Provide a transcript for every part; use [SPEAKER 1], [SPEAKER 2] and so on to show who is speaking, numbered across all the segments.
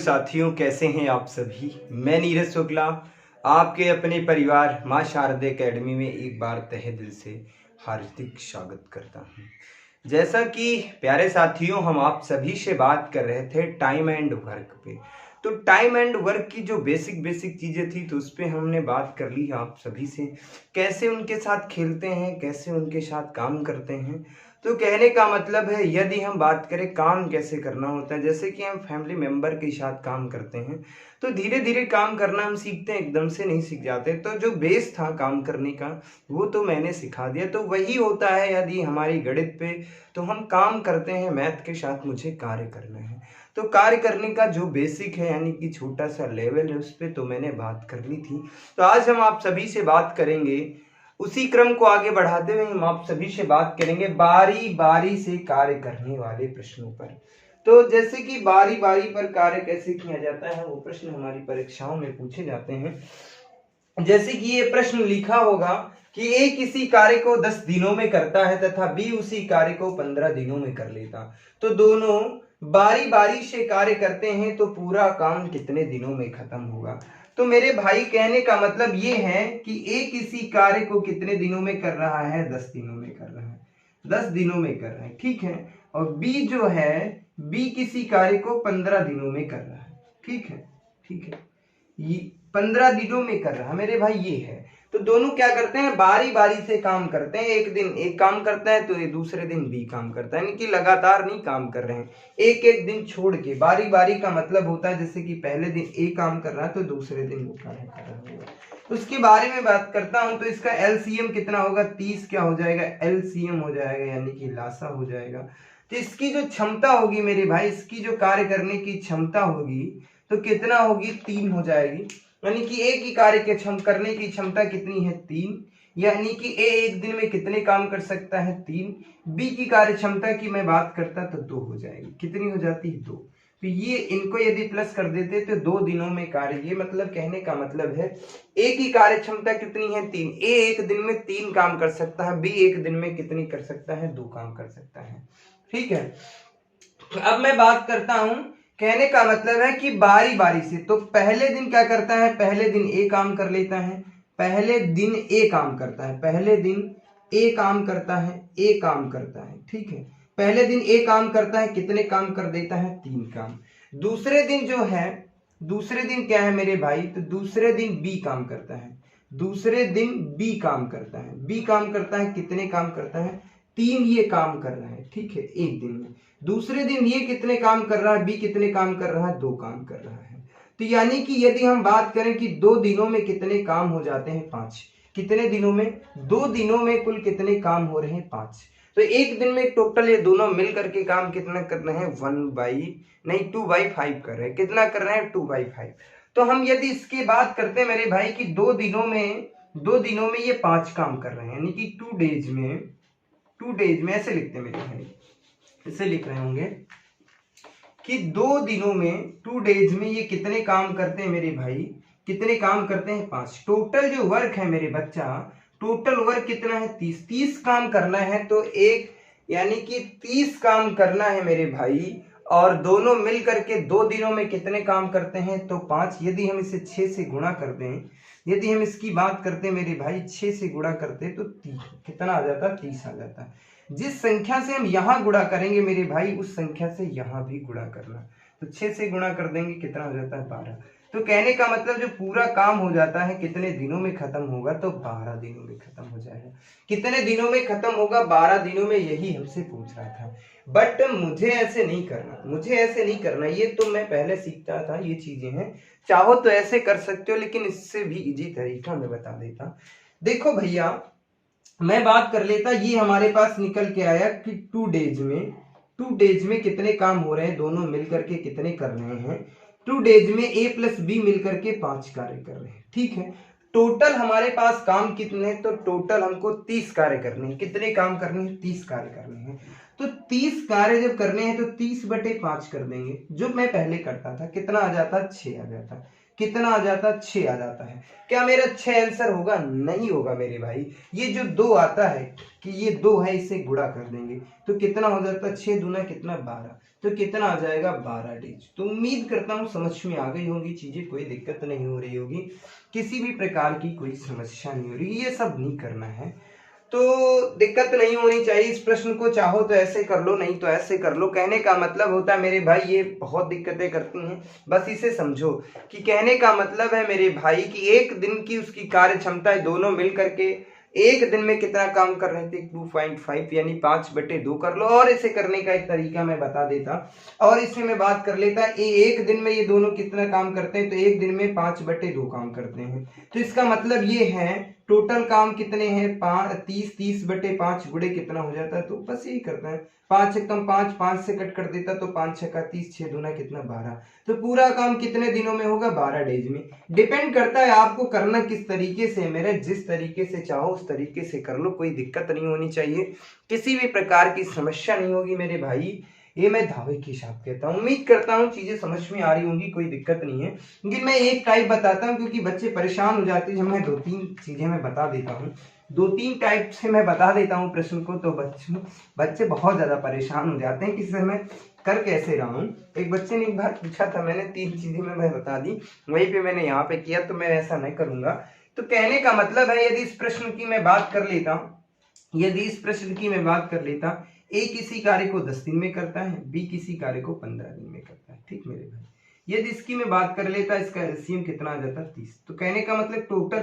[SPEAKER 1] साथियों, कैसे हैं आप सभी। मैं नीरज शुक्ला आपके अपने परिवार माँ शारदा एकेडमी में एक बार तहे दिल से हार्दिक स्वागत करता हूं। जैसा कि प्यारे साथियों, हम आप सभी से बात कर रहे थे टाइम एंड वर्क पे। तो टाइम एंड वर्क की जो बेसिक चीज़ें थी तो उस पर हमने बात कर ली आप सभी से, कैसे उनके साथ खेलते हैं, कैसे उनके साथ काम करते हैं। तो कहने का मतलब है, यदि हम बात करें काम कैसे करना होता है, जैसे कि हम फैमिली मेंबर के साथ काम करते हैं तो धीरे धीरे काम करना हम सीखते हैं, एकदम से नहीं सीख जाते। तो जो बेस था काम करने का वो तो मैंने सिखा दिया। तो वही होता है यदि हमारी गणित पे, तो हम काम करते हैं मैथ के साथ, मुझे कार्य करना है। तो कार्य करने का जो बेसिक है यानी कि छोटा सा लेवल है, उस पर तो मैंने बात कर ली थी। तो आज हम आप सभी से बात करेंगे, उसी क्रम को आगे बढ़ाते हुए हम आप सभी से बात करेंगे बारी बारी से कार्य करने वाले प्रश्नों पर। तो जैसे कि बारी बारी पर कार्य कैसे किया जाता है, वो प्रश्न हमारी परीक्षाओं में पूछे जाते हैं। जैसे कि ये प्रश्न लिखा होगा कि ए किसी कार्य को 10 दिनों में करता है तथा बी उसी कार्य को 15 दिनों में कर लेता, तो दोनों बारी बारी से कार्य करते हैं तो पूरा काम कितने दिनों में खत्म होगा। तो मेरे भाई कहने का मतलब ये है कि ए किसी कार्य को कितने दिनों में कर रहा है, 10 दिनों में कर रहा है, 10 दिनों में कर रहा है, ठीक है। और बी जो है, बी किसी कार्य को 15 दिनों में कर रहा है, ठीक है, ठीक है, ये 15 दिनों में कर रहा है मेरे भाई, ये है। तो दोनों क्या करते हैं, बारी बारी से काम करते हैं। एक दिन एक काम करता है तो ये दूसरे दिन बी काम करता है, यानी कि लगातार नहीं काम कर रहे हैं, एक एक दिन छोड़ के। बारी बारी का मतलब होता है जैसे कि पहले दिन ए काम कर रहा है तो दूसरे दिन वो कार्य कर रहा होगा। उसके बारे में बात करता हूं तो इसका एलसीएम कितना होगा, 30 क्या हो जाएगा, एलसीएम हो जाएगा, यानी कि लासा हो जाएगा। तो इसकी जो क्षमता होगी मेरे भाई, इसकी जो कार्य करने की क्षमता होगी तो कितना होगी, 3 हो जाएगी। यानी कि ए की कार्य के करने की क्षमता कितनी है, 3। यानी कि ए एक दिन में कितने काम कर सकता है, 3। बी की कार्य क्षमता की मैं बात करता तो 2 हो जाएगी, कितनी हो जाती है, 2। तो ये इनको यदि प्लस कर देते तो 2 दिनों में कार्य, ये मतलब कहने का मतलब है ए की कार्य क्षमता कितनी है, 3। ए एक दिन में 3 काम कर सकता है, बी एक दिन में कितनी कर सकता है, 2 काम कर सकता है, ठीक है। तो अब मैं बात करता हूं, कहने का मतलब है कि बारी बारी से। तो पहले दिन क्या करता है, पहले दिन ए काम कर लेता है, पहले दिन ए काम करता है, पहले दिन ए काम करता है, ए काम करता है, ठीक है। पहले दिन ए काम करता है, कितने काम कर देता है, 3 काम। दूसरे दिन जो है, दूसरे दिन क्या है मेरे भाई, तो दूसरे दिन बी काम करता है, दूसरे दिन बी काम करता है, बी काम करता है, कितने काम करता है, 3 ये काम कर रहा है, ठीक है, एक दिन में। दूसरे दिन ये कितने काम कर रहा है, बी कितने काम कर रहा है, 2 काम कर रहा है। तो यानी कि यदि हम बात करें कि 2 दिनों में कितने काम हो जाते हैं, 5। कितने दिनों में, 2 दिनों में कुल कितने काम हो रहे हैं, 5। तो एक दिन में टोटल ये दोनों मिल करके काम कितना कर रहे हैं, 2/5 कर रहे हैं। कितना कर रहे हैं, 2/5। तो हम यदि इसकी बात करते हैं मेरे भाई कि 2 दिनों में ये 5 काम कर रहे हैं, यानी कि 2 डेज में ऐसे लिखते हैं मेरे भाई, इसे लिख रहे होंगे कि 2 दिनों में, 2 डेज में ये कितने काम करते हैं मेरे भाई, कितने काम करते हैं, 5। टोटल जो वर्क है मेरे बच्चा, टोटल वर्क कितना है, 30 काम करना है। तो एक यानी कि 30 काम करना है मेरे भाई, और दोनों मिल करके 2 दिनों में कितने काम करते हैं, तो 5। यदि हम इसे 6 से गुणा कर दें, यदि हम इसकी बात करते हैं मेरे भाई, 6 से गुणा करते तो 30 कितना आ जाता, 30 आ जाता। जिस संख्या से हम यहाँ गुणा करेंगे मेरे भाई, उस संख्या से यहाँ भी गुणा करना। तो 6 से गुणा कर देंगे, कितना हो जाता है, 12। तो कहने का मतलब जो पूरा काम हो जाता है कितने दिनों में खत्म होगा, तो 12 दिनों में खत्म हो जाएगा। कितने दिनों में खत्म होगा, 12 दिनों में, यही हमसे पूछ रहा था। बट मुझे ऐसे नहीं करना, ये तो मैं पहले सीखता था, ये चीजें हैं। चाहो तो ऐसे कर सकते हो, लेकिन इससे भी इजी तरीका मैं बता देता। देखो भैया, मैं बात कर लेता, ये हमारे पास निकल के आया कि 2 डेज में कितने काम हो रहे हैं, दोनों मिलकर के कितने कर रहे हैं। 2 डेज में ए प्लस बी मिलकर के 5 कार्य कर रहे हैं, ठीक है। टोटल हमारे पास काम कितने हैं, तो टोटल हमको 30 कार्य करने हैं। कितने काम करने हैं, 30 कार्य करने हैं। तो 30 कार्य जब करने हैं तो 30/5 कर देंगे। जो मैं पहले करता था कितना आ जाता, 6 आ जाता। कितना आ जाता, 6 आ जाता है। क्या मेरा 6 आंसर होगा? नहीं होगा मेरे भाई। ये जो 2 आता है कि ये 2 है, इसे गुणा कर देंगे तो कितना हो जाता, 6 दूना कितना, 12। तो कितना आ जाएगा, 12 डेज। तो उम्मीद करता हूँ समझ में आ गई होंगी चीजें, कोई दिक्कत नहीं हो रही होगी, किसी भी प्रकार की कोई समस्या नहीं हो रही। ये सब नहीं करना है तो दिक्कत नहीं होनी चाहिए। इस प्रश्न को चाहो तो ऐसे कर लो, नहीं तो ऐसे कर लो। कहने का मतलब होता है मेरे भाई, ये बहुत दिक्कतें करती हैं, बस इसे समझो कि कहने का मतलब है मेरे भाई कि एक दिन की उसकी कार्य क्षमता है, दोनों मिल करके एक दिन में कितना काम कर रहे थे, 2.5 यानी 5/2 कर लो। और इसे करने का एक तरीका मैं बता देता, और इससे मैं बात कर लेता, एक दिन में ये दोनों कितना काम करते हैं, तो एक दिन में 5/2 काम करते हैं। तो इसका मतलब ये है टोटल काम कितने हैं, 30/5 गुणे कितना हो जाता है, तो बस यही करता है, 5 एकम 5, 5 से कट कर देता तो 5 छक्का 30, 6 दूना कितना, 12। तो पूरा काम कितने दिनों में होगा, 12 डेज में। डिपेंड करता है आपको करना किस तरीके से, मेरे जिस तरीके से चाहो उस तरीके से कर लो, कोई दिक्कत नहीं होनी चाहिए, किसी भी प्रकार की समस्या नहीं होगी मेरे भाई। ये मैं दावे के साथ कहता हूँ। उम्मीद करता हूँ चीजें समझ में आ रही होंगी, कोई दिक्कत नहीं है। लेकिन मैं एक टाइप बताता हूँ क्योंकि बच्चे परेशान हो जाते हैं जब मैं 2-3 चीजें मैं बता देता हूँ, 2-3 टाइप से मैं बता देता हूँ प्रश्न को, तो बच्चे बहुत ज्यादा परेशान हो जाते हैं कि सर मैं कर कैसे रहा हूँ। एक बच्चे ने एक बार पूछा था, मैंने 3 चीजें मैं बता दी, वहीं पे मैंने यहाँ पे किया, तो मैं ऐसा नहीं करूंगा। तो कहने का मतलब है, यदि इस प्रश्न की मैं बात कर लेता हूँ, यदि इस प्रश्न की मैं बात कर लेता, ए किसी कार्य को 10 दिन में करता है, बी किसी कार्य को 15 दिन में करता है, ठीक मेरे भाई। यदि इसकी मैं बात कर लेता, इसका एलसीएम कितना आ जाता, 30। तो कहने का मतलब टोटल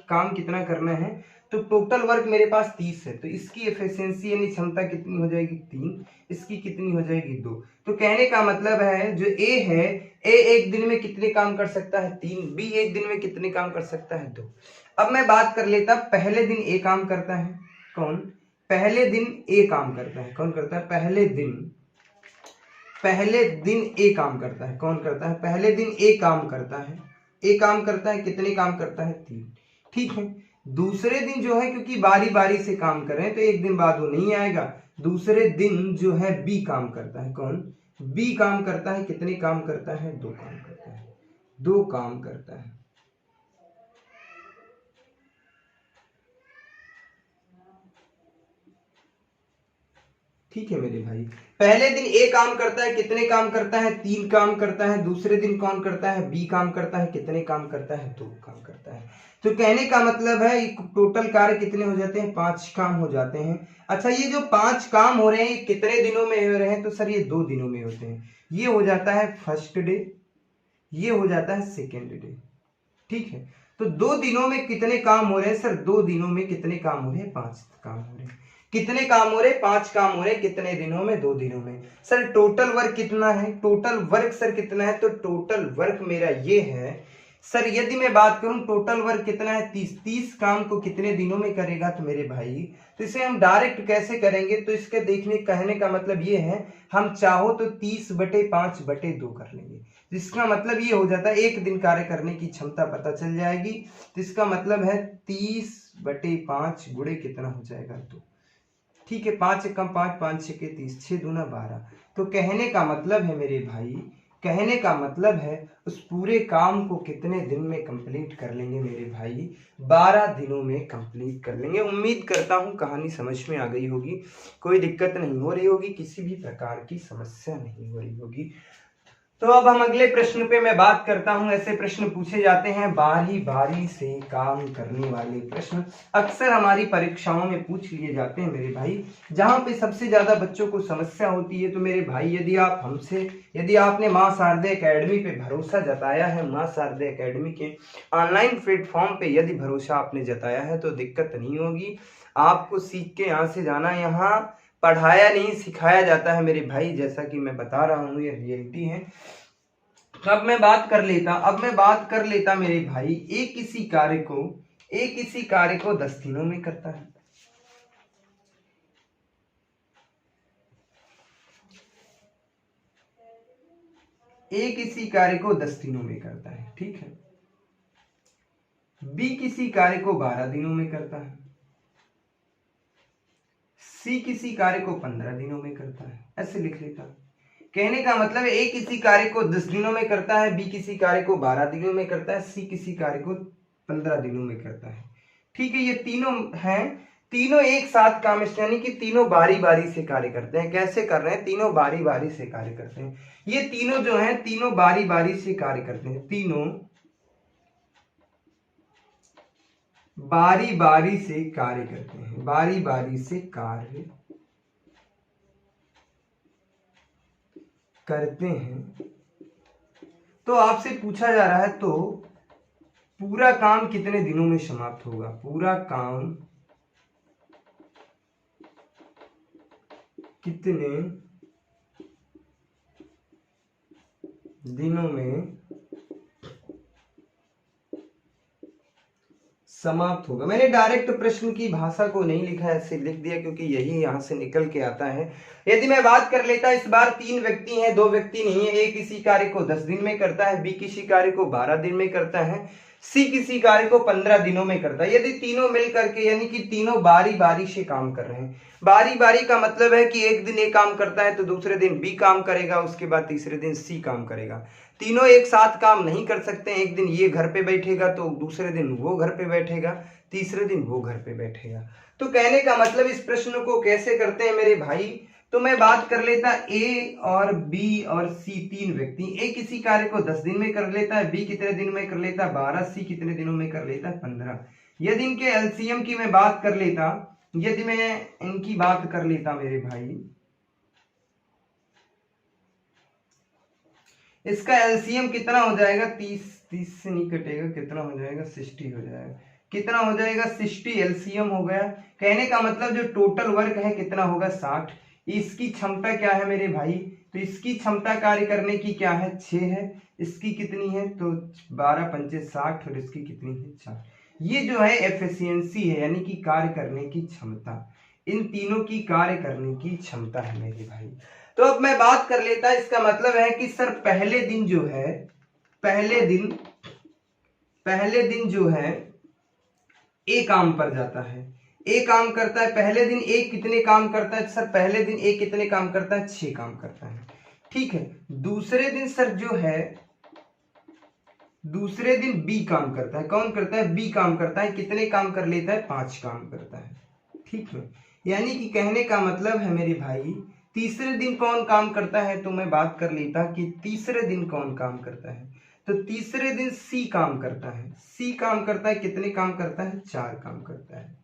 [SPEAKER 1] काम कितना करना है, तो टोटल वर्क मेरे पास 30 है, तो इसकी एफिशिएंसी यानी क्षमता कितनी हो जाएगी, 3। इसकी कितनी हो जाएगी, 2। तो कहने का मतलब है जो ए है, ए एक दिन में कितने काम कर सकता है, 3। बी एक दिन में कितने काम कर सकता है, 2। अब मैं बात कर लेता, पहले दिन ए काम करता है, कौन, पहले दिन ए काम करता है, कौन करता है, पहले दिन ए काम करता है, कौन करता है, पहले दिन ए काम करता है, ए काम करता है, कितने काम करता है, 3, ठीक है। दूसरे दिन जो है, क्योंकि बारी बारी से काम कर रहे हैं तो एक दिन बाद वो नहीं आएगा, दूसरे दिन जो है बी काम करता है, कौन, बी काम करता है, कितने काम करता है, 2 काम करता है, 2 काम करता है, ठीक है मेरे भाई। पहले दिन ए काम करता है, कितने काम करता है, 3 काम करता है। दूसरे दिन कौन करता है, बी काम करता है, कितने काम करता है, 2 काम करता है। तो कहने का मतलब है टोटल कार्य कितने हो जाते हैं, 5 काम हो जाते हैं। अच्छा, ये जो 5 काम हो रहे हैं, ये कितने दिनों में हो रहे हैं, तो सर ये 2 दिनों में होते हैं। ये हो जाता है फर्स्ट डे, ये हो जाता है सेकेंड डे, ठीक है। तो 2 दिनों में कितने काम हो रहे हैं, सर 2 दिनों में कितने काम हो रहे हैं, 5 काम हो रहे हैं। कितने काम हो रहे हैं, 5 काम हो रहे हैं, कितने दिनों में, 2 दिनों में। सर टोटल वर्क कितना है, टोटल वर्क सर कितना है, तो टोटल वर्क मेरा ये है सर, यदि मैं बात करूं टोटल वर्क कितना है, 30 काम को कितने दिनों में करेगा, तो मेरे भाई तो इसे हम डायरेक्ट कैसे करेंगे, तो इसके देखने कहने का मतलब ये है, हम चाहो तो 30/5/2 कर लेंगे, जिसका मतलब ये हो जाता है एक दिन कार्य करने की क्षमता पता चल जाएगी। तो इसका मतलब है 30/5 गुणे कितना हो जाएगा, 2, ठीक है। 5 एकम 5, 5 छक्के 30, 6 दूना 12। तो कहने का मतलब है मेरे भाई, कहने का मतलब है उस पूरे काम को कितने दिन में कंप्लीट कर लेंगे मेरे भाई, 12 दिनों में कंप्लीट कर लेंगे। उम्मीद करता हूं कहानी समझ में आ गई होगी, कोई दिक्कत नहीं हो रही होगी, किसी भी प्रकार की समस्या नहीं हो रही होगी। तो अब हम अगले प्रश्न पे मैं बात करता हूं। ऐसे प्रश्न पूछे जाते हैं बारी बारी से काम करने वाले प्रश्न, अक्सर हमारी परीक्षाओं में पूछ लिए जाते हैं मेरे भाई। जहां पे सबसे ज्यादा बच्चों को समस्या होती है, तो मेरे भाई यदि आपने मां शारदे एकेडमी पे भरोसा जताया है, मां शारदे एकेडमी के ऑनलाइन प्लेटफॉर्म पे यदि भरोसा आपने जताया है, तो दिक्कत नहीं होगी। आपको सीख के यहाँ से जाना, यहाँ पढ़ाया नहीं सिखाया जाता है मेरे भाई, जैसा कि मैं बता रहा हूँ, ये रियलिटी है। अब मैं बात कर लेता मेरे भाई, एक किसी कार्य को 10 दिनों में करता है, ए किसी कार्य को 10 दिनों में करता है, ठीक है। बी किसी कार्य को 12 दिनों में करता है, सी किसी कार्य को 15 दिनों में करता है, ऐसे लिख लेता। कहने का मतलब ए किसी कार्य को 10 दिनों में करता है, बी किसी कार्य को 12 दिनों में करता है, सी किसी कार्य को 15 दिनों में करता है। ठीक है, ये तीनों हैं, तीनों एक साथ काम, यानी कि तीनों बारी बारी से कार्य करते हैं। कैसे कर रहे हैं? तीनों बारी बारी से कार्य करते हैं। ये तीनों जो हैं तीनों बारी बारी से कार्य करते हैं, तीनों बारी बारी से कार्य करते हैं, बारी बारी से कार्य करते हैं। तो आपसे पूछा जा रहा है तो पूरा काम कितने दिनों में समाप्त होगा? पूरा काम कितने दिनों में समाप्त होगा? मैंने डायरेक्ट प्रश्न की भाषा को नहीं लिखा, ऐसे लिख दिया क्योंकि यही यहां से निकल के आता है। यदि मैं बात कर लेता, इस बार 3 व्यक्ति हैं, 2 व्यक्ति नहीं है। ए किसी कार्य को 10 दिन में करता है, बी किसी कार्य को 12 दिन में करता है, सी किसी कार्य को 15 दिनों में करता है। यदि तीनों मिल करके, यानी कि तीनों बारी बारी से काम कर रहे हैं। बारी बारी का मतलब है कि एक दिन ए काम करता है तो दूसरे दिन बी काम करेगा, उसके बाद तीसरे दिन सी काम करेगा। तीनों एक साथ काम नहीं कर सकते। एक दिन ये घर पे बैठेगा तो दूसरे दिन वो घर पे बैठेगा, तीसरे दिन वो घर पे बैठेगा। तो कहने का मतलब इस प्रश्न को कैसे करते हैं मेरे भाई? तो मैं बात कर लेता, ए और बी और सी 3 व्यक्ति। ए किसी कार्य को 10 दिन में कर लेता है, बी कितने दिन में कर लेता है? 12, सी कितने दिनों में कर लेता है? 15। यदि इनके एलसीएम की मैं बात कर लेता, यदि मैं इनकी बात कर लेता मेरे भाई, इसका एलसीएम कितना हो जाएगा? 30 से नहीं कटेगा, कितना हो जाएगा? 60 हो जाएगा। कितना हो जाएगा? 60 एलसीएम हो गया। कहने का मतलब जो टोटल वर्क है कितना होगा? 60। इसकी क्षमता क्या है मेरे भाई? तो इसकी क्षमता कार्य करने की क्या है? 6 है। इसकी कितनी है? तो 12 पंचे 60 और इसकी कितनी है? 4। ये जो है एफिशिएंसी है, यानी कि कार्य करने की क्षमता। इन तीनों की कार्य करने की क्षमता है मेरे भाई। तो अब मैं बात कर लेता, इसका मतलब है कि सर पहले दिन जो है, पहले दिन जो है ए काम पर जाता है, ए काम करता है। पहले दिन ए कितने काम करता है? सर पहले दिन ए कितने काम करता है? 6 काम करता है। ठीक है। दूसरे दिन सर जो है, दूसरे दिन बी काम करता है। कौन करता है? बी काम करता है। कितने काम कर लेता है? 5 काम करता है। ठीक है, यानी कि कहने का मतलब है मेरे भाई, तीसरे दिन कौन काम करता है? तो मैं बात कर लेता कि तीसरे दिन कौन काम करता है? तो तीसरे दिन सी काम करता है। सी काम करता है। कितने काम करता है? 4 काम करता है।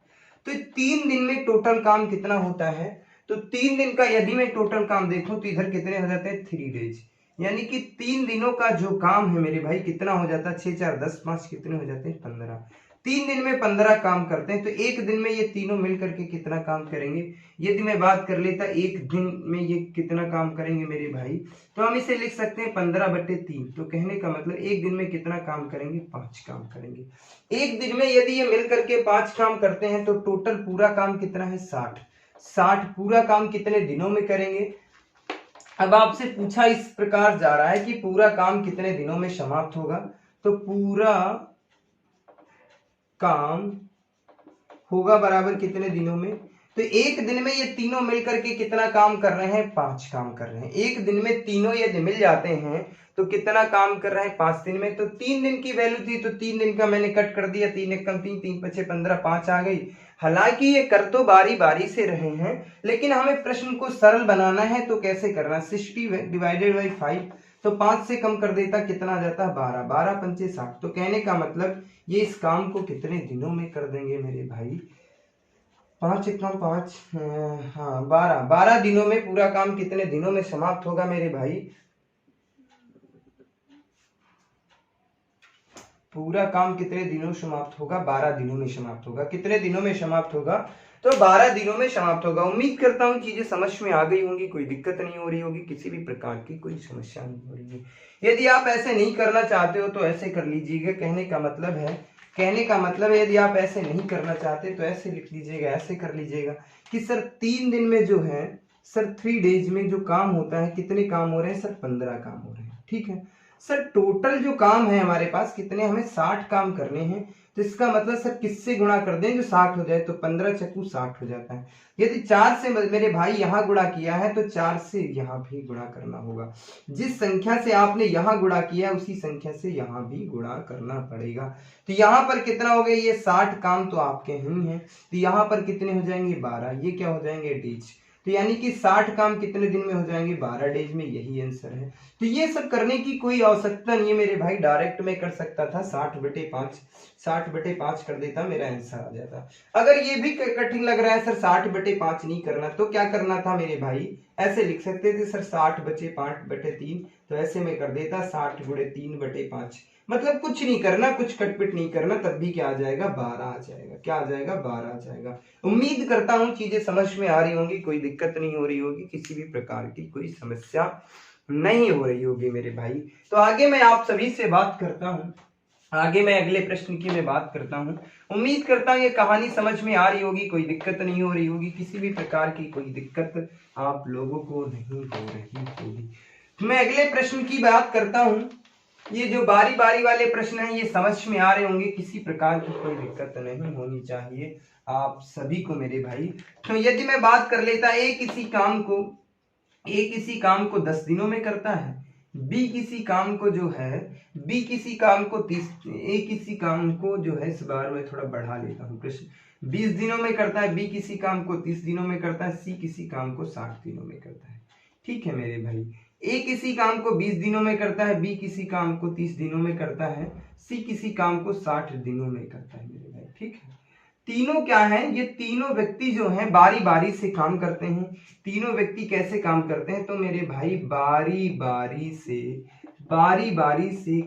[SPEAKER 1] तो 3 दिन में टोटल काम कितना होता है? तो 3 दिन का यदि मैं टोटल काम देखूं तो इधर कितने हो जाते हैं? 3 डेज। यानी कि 3 दिनों का जो काम है मेरे भाई कितना हो जाता है? 6 4 10 5 कितने हो जाते हैं? 15। 3 दिन में 15 काम करते हैं। तो एक दिन में ये तीनों मिल करके कितना काम करेंगे? यदि मैं बात कर लेता एक दिन में ये कितना काम करेंगे मेरे भाई, तो हम इसे लिख सकते हैं 15/3। तो कहने का मतलब एक दिन में कितना काम करेंगे? 5 काम करेंगे। एक दिन में यदि ये मिल करके 5 काम करते हैं तो टोटल पूरा काम कितना है? 60 पूरा काम कितने दिनों में करेंगे? अब आपसे पूछा इस प्रकार जा रहा है कि पूरा काम कितने दिनों में समाप्त होगा? तो पूरा काम होगा बराबर कितने दिनों में? तो एक दिन में ये तीनों मिलकर के कितना काम कर रहे हैं? 5 काम कर रहे हैं। एक दिन में तीनों यदि मिल जाते हैं तो कितना काम कर रहे हैं? 5 दिन में। तो 3 दिन की वैल्यू थी तो 3 दिन का मैंने कट कर दिया, 3 1 कम 3, 3 5 15, 5 आ गई। हालांकि ये कर तो बारी बारी से रहे हैं, लेकिन हमें प्रश्न को सरल बनाना है तो कैसे करना? 60 डिवाइडेड बाई 5, तो 5 से कम कर देता, कितना आ जाता है? 12। 12 पंचे 60। तो कहने का मतलब ये इस काम को कितने दिनों में कर देंगे मेरे भाई? 5 1 5, हाँ 12 दिनों में पूरा काम कितने दिनों में समाप्त होगा मेरे भाई? पूरा काम कितने दिनों समाप्त होगा? 12 दिनों में समाप्त होगा। कितने दिनों में समाप्त होगा? तो 12 दिनों में समाप्त होगा। उम्मीद करता हूँ चीजें समझ में आ गई होंगी, कोई दिक्कत नहीं हो रही होगी, किसी भी प्रकार की कोई समस्या नहीं हो रही है। यदि आप ऐसे नहीं करना चाहते हो तो ऐसे कर लीजिएगा। कहने का मतलब है यदि आप ऐसे नहीं करना चाहते तो ऐसे लिख लीजिएगा, ऐसे कर लीजिएगा कि सर 3 दिन में जो है, सर 3 डेज में जो काम होता है, कितने काम हो रहे हैं? सर 15 काम हो रहे हैं। ठीक है, सर टोटल जो काम है हमारे पास कितने, हमें 60 काम करने हैं। तो इसका मतलब सर किससे गुणा कर दें जो 60 हो जाए, तो 15 चक्कू 60 हो जाता है। यदि 4 से मेरे भाई यहाँ गुणा किया है तो 4 से यहाँ भी गुणा करना होगा। जिस संख्या से आपने यहाँ गुणा किया है उसी संख्या से यहाँ भी गुणा करना पड़ेगा। तो यहाँ पर कितना हो गया, ये 60 काम तो आपके ही हैं, तो यहाँ पर कितने हो जाएंगे 12, ये क्या हो जाएंगे डेज। तो यानी कि 60 काम कितने दिन में हो जाएंगे, 12 डेज में, यही आंसर है। तो ये सब करने की कोई आवश्यकता नहीं है मेरे भाई, डायरेक्ट में कर सकता था, 60/5 60/5 कर देता, मेरा आंसर आ जाता। अगर ये भी कठिन लग रहा है सर 60/5 नहीं करना, तो क्या करना था मेरे भाई, ऐसे लिख सकते थे सर 60/5/3, तो ऐसे में कर देता 60×3/5, मतलब कुछ नहीं करना, कुछ कटपिट नहीं करना, तब भी क्या आ जाएगा 12 आ जाएगा। क्या आ जाएगा 12 आ जाएगा। उम्मीद करता हूं चीजें समझ में आ रही होंगी, कोई दिक्कत नहीं हो रही होगी, किसी भी प्रकार की कोई समस्या नहीं हो रही होगी मेरे भाई। तो आगे मैं आप सभी से बात करता हूं, आगे मैं अगले प्रश्न की मैं बात करता हूं। उम्मीद करता हूं ये कहानी समझ में आ रही होगी, कोई दिक्कत नहीं हो रही होगी, किसी भी प्रकार की कोई दिक्कत आप लोगों को नहीं हो रही होगी। मैं अगले प्रश्न की बात करता हूं। ये जो बारी बारी वाले प्रश्न हैं ये समझ में आ रहे होंगे, किसी प्रकार की कोई दिक्कत नहीं होनी चाहिए आप सभी को मेरे भाई। तो यदि मैं बात कर लेता, ए किसी काम को 10 दिनों में करता है, बी किसी काम को जो है, बी किसी काम को 30, ए किसी काम को जो है, इस बार मैं थोड़ा बढ़ा लेता हूँ प्रश्न, 20 दिनों में करता है, बी किसी काम को 30 दिनों में करता है, सी किसी काम को 60 दिनों में करता है। ठीक है मेरे भाई, ए किसी काम को 20 दिनों में करता है, बी किसी काम को 30 दिनों में करता है, सी किसी काम को 60 दिनों में करता है मेरे भाई। ठीक है, तीनों क्या है, ये तीनों व्यक्ति जो हैं बारी बारी से काम करते हैं। तीनों व्यक्ति कैसे काम करते हैं, तो मेरे भाई बारी बारी से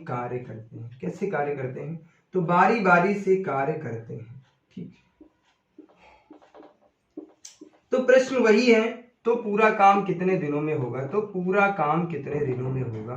[SPEAKER 1] कार्य करते हैं। कैसे कार्य करते हैं, तो बारी बारी से कार्य करते हैं। ठीक, तो प्रश्न वही है, तो पूरा काम कितने दिनों में होगा, तो पूरा काम कितने दिनों में होगा,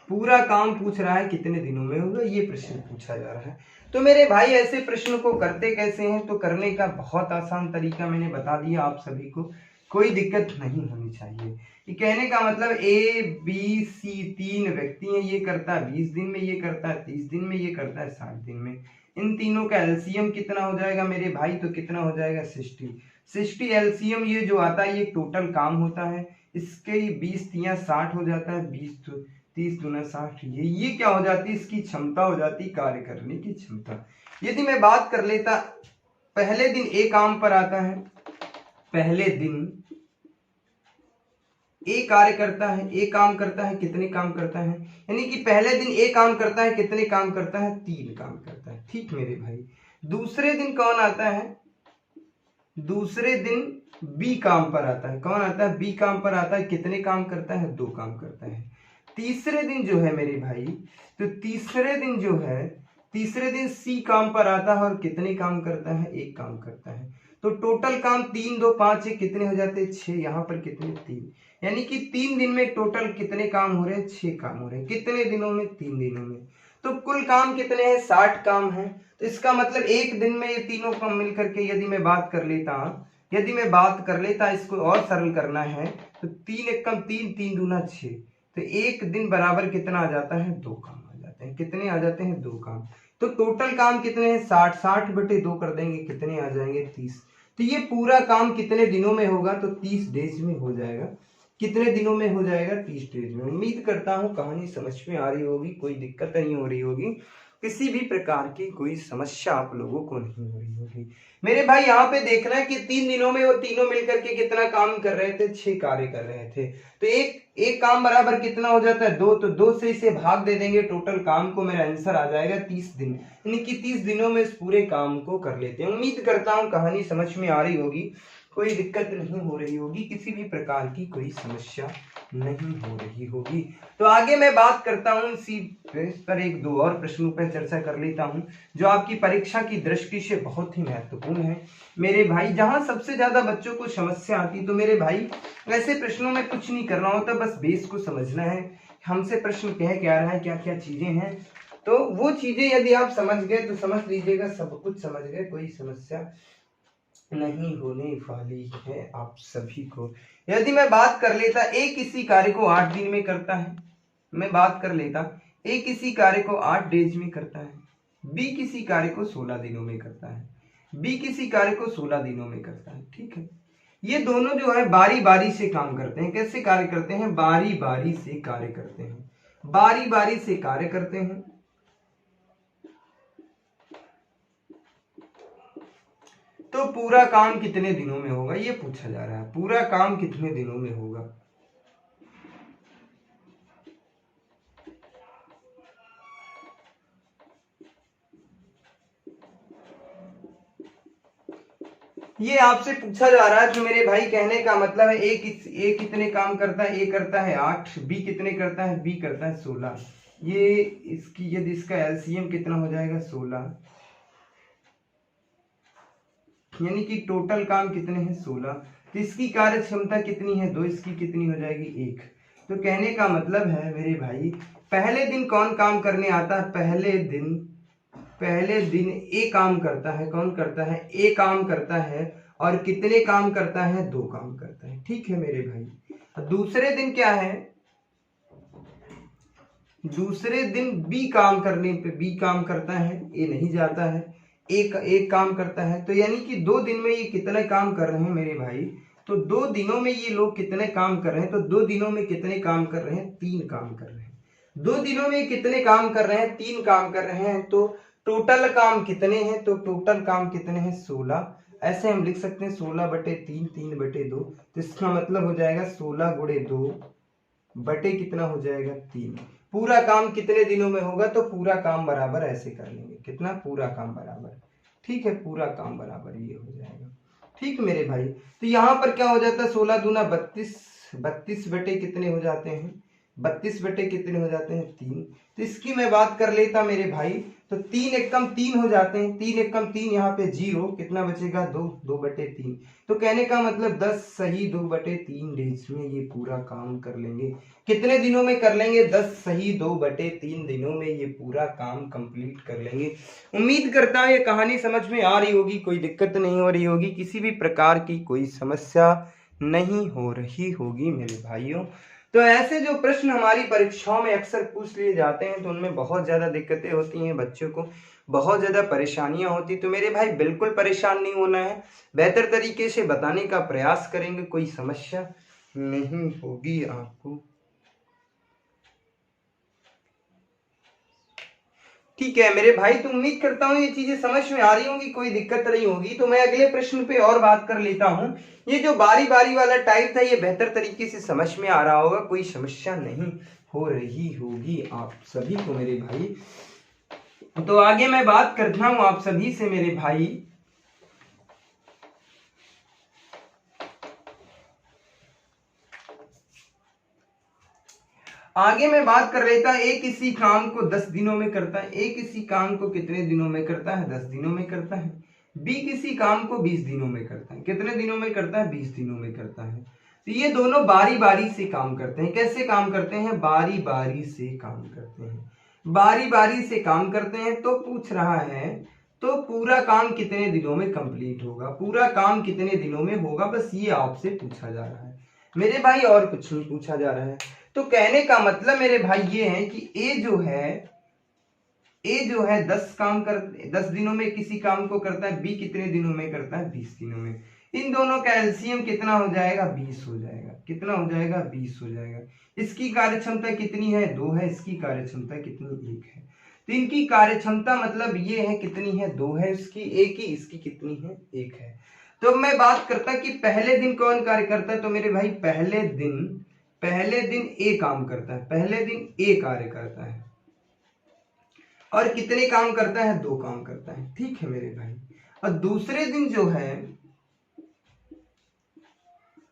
[SPEAKER 1] पूरा काम पूछ रहा है कितने दिनों में होगा, ये प्रश्न पूछा जा रहा है। तो मेरे भाई ऐसे प्रश्न को करते कैसे हैं, तो करने का बहुत आसान तरीका मैंने बता दिया आप सभी को, कोई दिक्कत नहीं होनी चाहिए। ये कहने का मतलब ए बी सी 3 व्यक्ति हैं, ये करता है 20 दिन में, ये करता है 30 दिन में, ये करता है 60 दिन में। इन तीनों का एलसीएम कितना हो जाएगा मेरे भाई, तो कितना हो जाएगा 60 एलसीएम। ये जो आता है ये टोटल काम होता है, इसके 20 तियां 60 हो जाता है, 20 30 दूना 60, ये क्या हो जाती है, इसकी क्षमता हो जाती है, कार्य करने की क्षमता। यदि मैं बात कर लेता, पहले दिन ए काम पर आता है, पहले दिन ए कार्य करता है, ए काम करता है, कितने काम करता है, यानी कि पहले दिन ए काम करता है, कितने काम करता है, 3 काम करता है। ठीक मेरे भाई, दूसरे दिन कौन आता है, दूसरे दिन बी काम पर आता है, कौन आता है, बी काम पर आता है, कितने काम करता है, 2 काम करता है। तीसरे दिन जो है मेरे भाई, तो तीसरे दिन जो है, तीसरे दिन सी काम पर आता है और कितने काम करता है, 1 काम करता है। तो टोटल काम 3 2 5 है, कितने हो जाते हैं 6, यहाँ पर कितने 3, यानी कि 3 दिन में टोटल कितने काम हो रहे हैं, 6 काम हो रहे हैं। कितने दिनों में, 3 दिनों में। तो कुल काम कितने हैं, 60 काम है। तो इसका मतलब एक दिन में ये तीनों काम मिलकर के, यदि मैं बात कर लेता इसको और सरल करना है, तो 3 1 कम 3 3 दूना 6, तो एक दिन बराबर कितना आ जाता है, 2 काम आ जाते हैं। कितने आ जाते हैं, 2 काम। तो टोटल काम कितने हैं, 60 60/2 कर देंगे, कितने आ जाएंगे 30। तो ये पूरा काम कितने दिनों में होगा, तो 30 डेज में हो जाएगा। कितने दिनों में हो जाएगा, 30 डेज में। उम्मीद करता हूँ कहानी समझ में आ रही होगी, कोई दिक्कत नहीं हो रही होगी, किसी भी प्रकार की कोई समस्या आप लोगों को नहीं हो रही होगी मेरे भाई। यहाँ पे देखना है कि 3 दिनों में वो तीनों मिलकर के कितना काम कर रहे थे, 6 कार्य कर रहे थे। तो एक काम बराबर कितना हो जाता है, 2, तो 2 से इसे भाग दे देंगे, टोटल काम को मेरा आंसर आ जाएगा 30 दिन, यानी कि 30 दिनों में इस पूरे काम को कर लेते हैं। उम्मीद करता हूँ कहानी समझ में आ रही होगी, कोई दिक्कत नहीं हो रही होगी, किसी भी प्रकार की कोई समस्या नहीं हो रही होगी। तो आगे मैं बात करता हूँ, इसी पर 1 2 और प्रश्नों पर चर्चा कर लेता हूँ, जो आपकी परीक्षा की दृष्टि से बहुत ही महत्वपूर्ण है मेरे भाई, जहां सबसे ज्यादा बच्चों को समस्या आती। तो मेरे भाई ऐसे प्रश्नों में कुछ नहीं करना होता, बस बेस को समझना है, हमसे प्रश्न कह क्या रहा है, क्या क्या चीजें हैं, तो वो चीजें यदि आप समझ गए तो समझ लीजिएगा सब कुछ समझ गए, कोई समस्या नहीं होने वाली है आप सभी को। यदि मैं बात कर लेता, ए किसी कार्य को 8 दिन में करता है, मैं बात कर लेता ए किसी कार्य को 8 डेज में करता है, बी किसी कार्य को 16 दिनों में करता है, बी किसी कार्य को 16 दिनों में करता है। ठीक है, ये दोनों जो है बारी बारी से काम करते हैं। कैसे कार्य करते हैं? बारी बारी से कार्य करते हैं, बारी बारी से कार्य करते हैं। तो पूरा काम कितने दिनों में होगा ये पूछा जा रहा है, पूरा काम कितने दिनों में होगा। ये आपसे पूछा जा रहा है, तो मेरे भाई कहने का मतलब है ए कितने काम करता है? ए करता है 8, बी कितने करता है? बी करता है 16। ये इसकी यदि इसका एलसीएम कितना हो जाएगा? 16, यानी कि टोटल काम कितने हैं? 16। तो इसकी कार्य क्षमता कितनी है? 2। इसकी कितनी हो जाएगी? 1। तो कहने का मतलब है मेरे भाई, पहले दिन कौन काम करने आता है? पहले दिन ए काम करता है। कौन करता है? ए काम करता है। और कितने काम करता है? 2 काम करता है। ठीक है मेरे भाई। दूसरे दिन क्या है? दूसरे दिन बी काम करने पे बी काम करता है, ए नहीं जाता है, एक काम करता है। तो यानी कि 2 दिन में ये कितने काम कर रहे हैं मेरे भाई? तो 2 दिनों में ये लोग कितने काम कर रहे हैं? तो 2 दिनों में कितने काम कर रहे हैं? 3 काम कर रहे हैं। 2 दिनों में कितने काम कर रहे हैं? 3 काम कर रहे हैं। तो टोटल काम कितने हैं? तो टोटल काम कितने हैं? 16। ऐसे हम लिख सकते हैं 16/3, 3/2। तो इसका मतलब हो जाएगा 16 × 2 बटे कितना हो जाएगा? 3। पूरा काम कितने दिनों में होगा? तो पूरा काम बराबर ऐसे कर लेंगे, कितना? पूरा काम बराबर। ठीक है, पूरा काम बराबर ये हो जाएगा। ठीक मेरे भाई, तो यहाँ पर क्या हो जाता है? 16 दूना 32, 32 बटे कितने हो जाते हैं? 32 बटे कितने हो जाते हैं? 3। तो इसकी मैं बात कर लेता मेरे भाई, तो 3 एकम 3 हो जाते हैं। 3 एकम 3, यहाँ पे 0, कितना बचेगा? 2, 2/3। तो कहने का मतलब 10 सही 2/3 डेज में ये पूरा काम कर लेंगे। कितने दिनों में कर लेंगे? 10 सही 2/3 दिनों में ये पूरा काम कंप्लीट कर लेंगे। उम्मीद करता हूँ ये कहानी समझ में आ रही होगी, कोई दिक्कत नहीं हो रही होगी, किसी भी प्रकार की कोई समस्या नहीं हो रही होगी मेरे भाइयों। तो ऐसे जो प्रश्न हमारी परीक्षाओं में अक्सर पूछ लिए जाते हैं, तो उनमें बहुत ज़्यादा दिक्कतें होती हैं, बच्चों को बहुत ज़्यादा परेशानियां होती। तो मेरे भाई बिल्कुल परेशान नहीं होना है, बेहतर तरीके से बताने का प्रयास करेंगे, कोई समस्या नहीं होगी आपको। ठीक है मेरे भाई, तो उम्मीद करता हूँ ये चीजें समझ में आ रही होंगी, कोई दिक्कत नहीं होगी। तो मैं अगले प्रश्न पे और बात कर लेता हूँ। ये जो बारी बारी वाला टाइप था, ये बेहतर तरीके से समझ में आ रहा होगा, कोई समस्या नहीं हो रही होगी आप सभी को मेरे भाई। तो आगे मैं बात करता हूँ आप सभी से मेरे भाई। आगे मैं बात कर लेता है, एक किसी काम को 10 दिनों में करता है। एक किसी काम को कितने दिनों में करता है? 10 दिनों में करता है। बी किसी काम को 20 दिनों में करता है। कितने दिनों में करता है? 20 दिनों में करता है। तो ये दोनों बारी बारी से काम करते हैं। कैसे काम करते हैं? बारी बारी से काम करते हैं, बारी बारी से काम करते हैं। तो पूछ रहा है, तो पूरा काम कितने दिनों में कंप्लीट होगा? पूरा काम कितने दिनों में होगा, बस ये आपसे पूछा जा रहा है मेरे भाई, और कुछ नहीं पूछा जा रहा है। तो कहने का मतलब मेरे भाई ये है कि ए जो है 10 दिनों में किसी काम को करता है, बी कितने दिनों में करता है? 20 दिनों में। इन दोनों का एलसीएम कितना हो जाएगा? 20 हो जाएगा। कितना हो जाएगा? 20 हो जाएगा। इसकी कार्यक्षमता कितनी है? 2 है। इसकी कार्यक्षमता कितनी? 1 है। तो इनकी कार्यक्षमता मतलब ये है कितनी है? 2 है। इसकी 1 ही, इसकी कितनी है? 1 है। तो मैं बात करता कि पहले दिन कौन कार्य करता है, तो मेरे भाई पहले दिन ए काम करता है। पहले दिन ए कार्य करता है और कितने काम करता है? 2 काम करता है। ठीक है मेरे भाई। और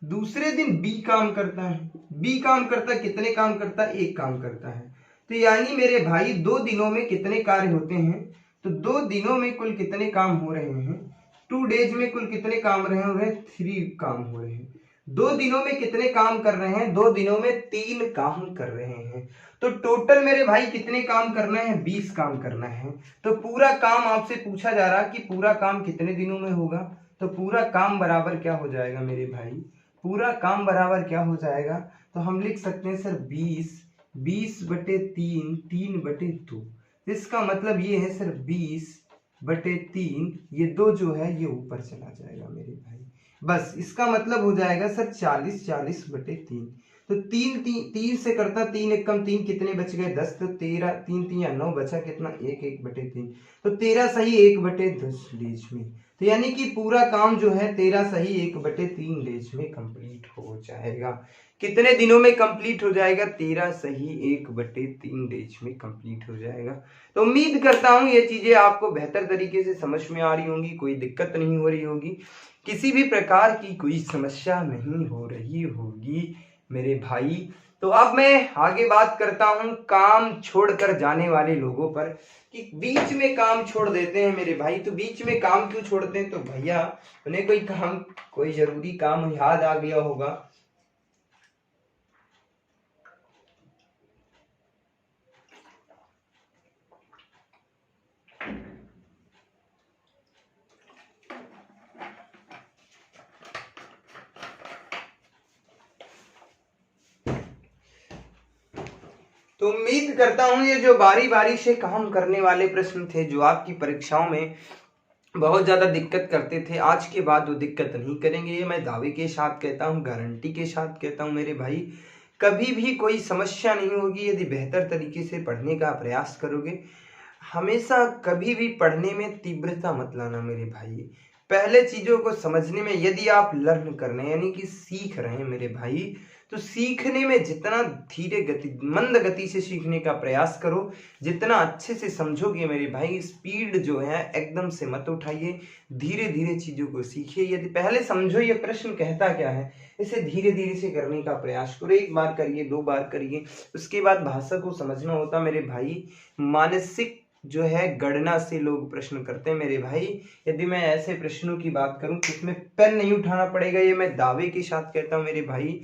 [SPEAKER 1] दूसरे दिन बी काम करता है। बी काम करता है, कितने काम करता है? 1 काम करता है। तो यानी मेरे भाई 2 दिनों में कितने कार्य होते हैं? तो 2 दिनों में कुल कितने काम हो रहे हैं? 2 डेज में कुल कितने काम हो रहे हैं? 3 काम हो रहे हैं। 2 दिनों में कितने काम कर रहे हैं? 2 दिनों में 3 काम कर रहे हैं। तो टोटल मेरे भाई कितने काम करना है? 20 काम करना है। तो पूरा काम आपसे पूछा जा रहा है कि पूरा काम कितने दिनों में होगा। तो पूरा काम बराबर क्या हो जाएगा मेरे भाई? पूरा काम बराबर क्या हो जाएगा? तो हम लिख सकते हैं सर 20 20/3 3/2। इसका मतलब ये है सर 20/3, ये 2 जो है ये ऊपर चला जाएगा मेरे भाई। बस इसका मतलब हो जाएगा सर 40/3। तो 3 से करता 3 एकम 3, कितने बच गए 10, तो 13, 3 3 या 9 बचा कितना 1/3। तो 13 सही 1/10 डेज में। तो यानी कि पूरा काम जो है 13 सही 1/3 डेज में कंप्लीट हो जाएगा। कितने दिनों में कंप्लीट हो जाएगा? 13 सही 1/3 डेज में कंप्लीट हो जाएगा। तो उम्मीद करता हूँ ये चीजें आपको बेहतर तरीके से समझ में आ रही होंगी, कोई दिक्कत नहीं हो रही होगी, किसी भी प्रकार की कोई समस्या नहीं हो रही होगी मेरे भाई। तो अब मैं आगे बात करता हूँ काम छोड़कर जाने वाले लोगों पर, कि बीच में काम छोड़ देते हैं मेरे भाई। तो बीच में काम क्यों छोड़ते हैं? तो भैया उन्हें कोई जरूरी काम याद आ गया होगा। तो उम्मीद करता हूं ये जो बारी बारी से काम करने वाले प्रश्न थे, जो आपकी परीक्षाओं में बहुत ज्यादा दिक्कत करते थे, आज के बाद वो दिक्कत नहीं करेंगे। ये मैं दावे के साथ कहता हूँ, गारंटी के साथ कहता हूँ मेरे भाई। कभी भी कोई समस्या नहीं होगी यदि बेहतर तरीके से पढ़ने का प्रयास करोगे। हमेशा कभी भी पढ़ने में तीव्रता मत लाना मेरे भाई। पहले चीजों को समझने में यदि आप लर्न कर रहे हैं यानी कि सीख रहे हैं मेरे भाई, तो सीखने में जितना धीरे गति मंद गति से सीखने का प्रयास करो, जितना अच्छे से समझोगे मेरे भाई, स्पीड जो है एकदम से मत उठाइए, धीरे धीरे चीजों को सीखिए। यदि पहले समझो ये प्रश्न कहता क्या है, इसे धीरे धीरे से करने का प्रयास करो। एक बार करिए, 2 बार करिए, उसके बाद भाषा को समझना होता मेरे भाई। मानसिक जो है गणना से लोग प्रश्न करते हैं मेरे भाई। यदि मैं ऐसे प्रश्नों की बात करूं तो इसमें पेन नहीं उठाना पड़ेगा, ये मैं दावे के साथ कहता हूं मेरे भाई।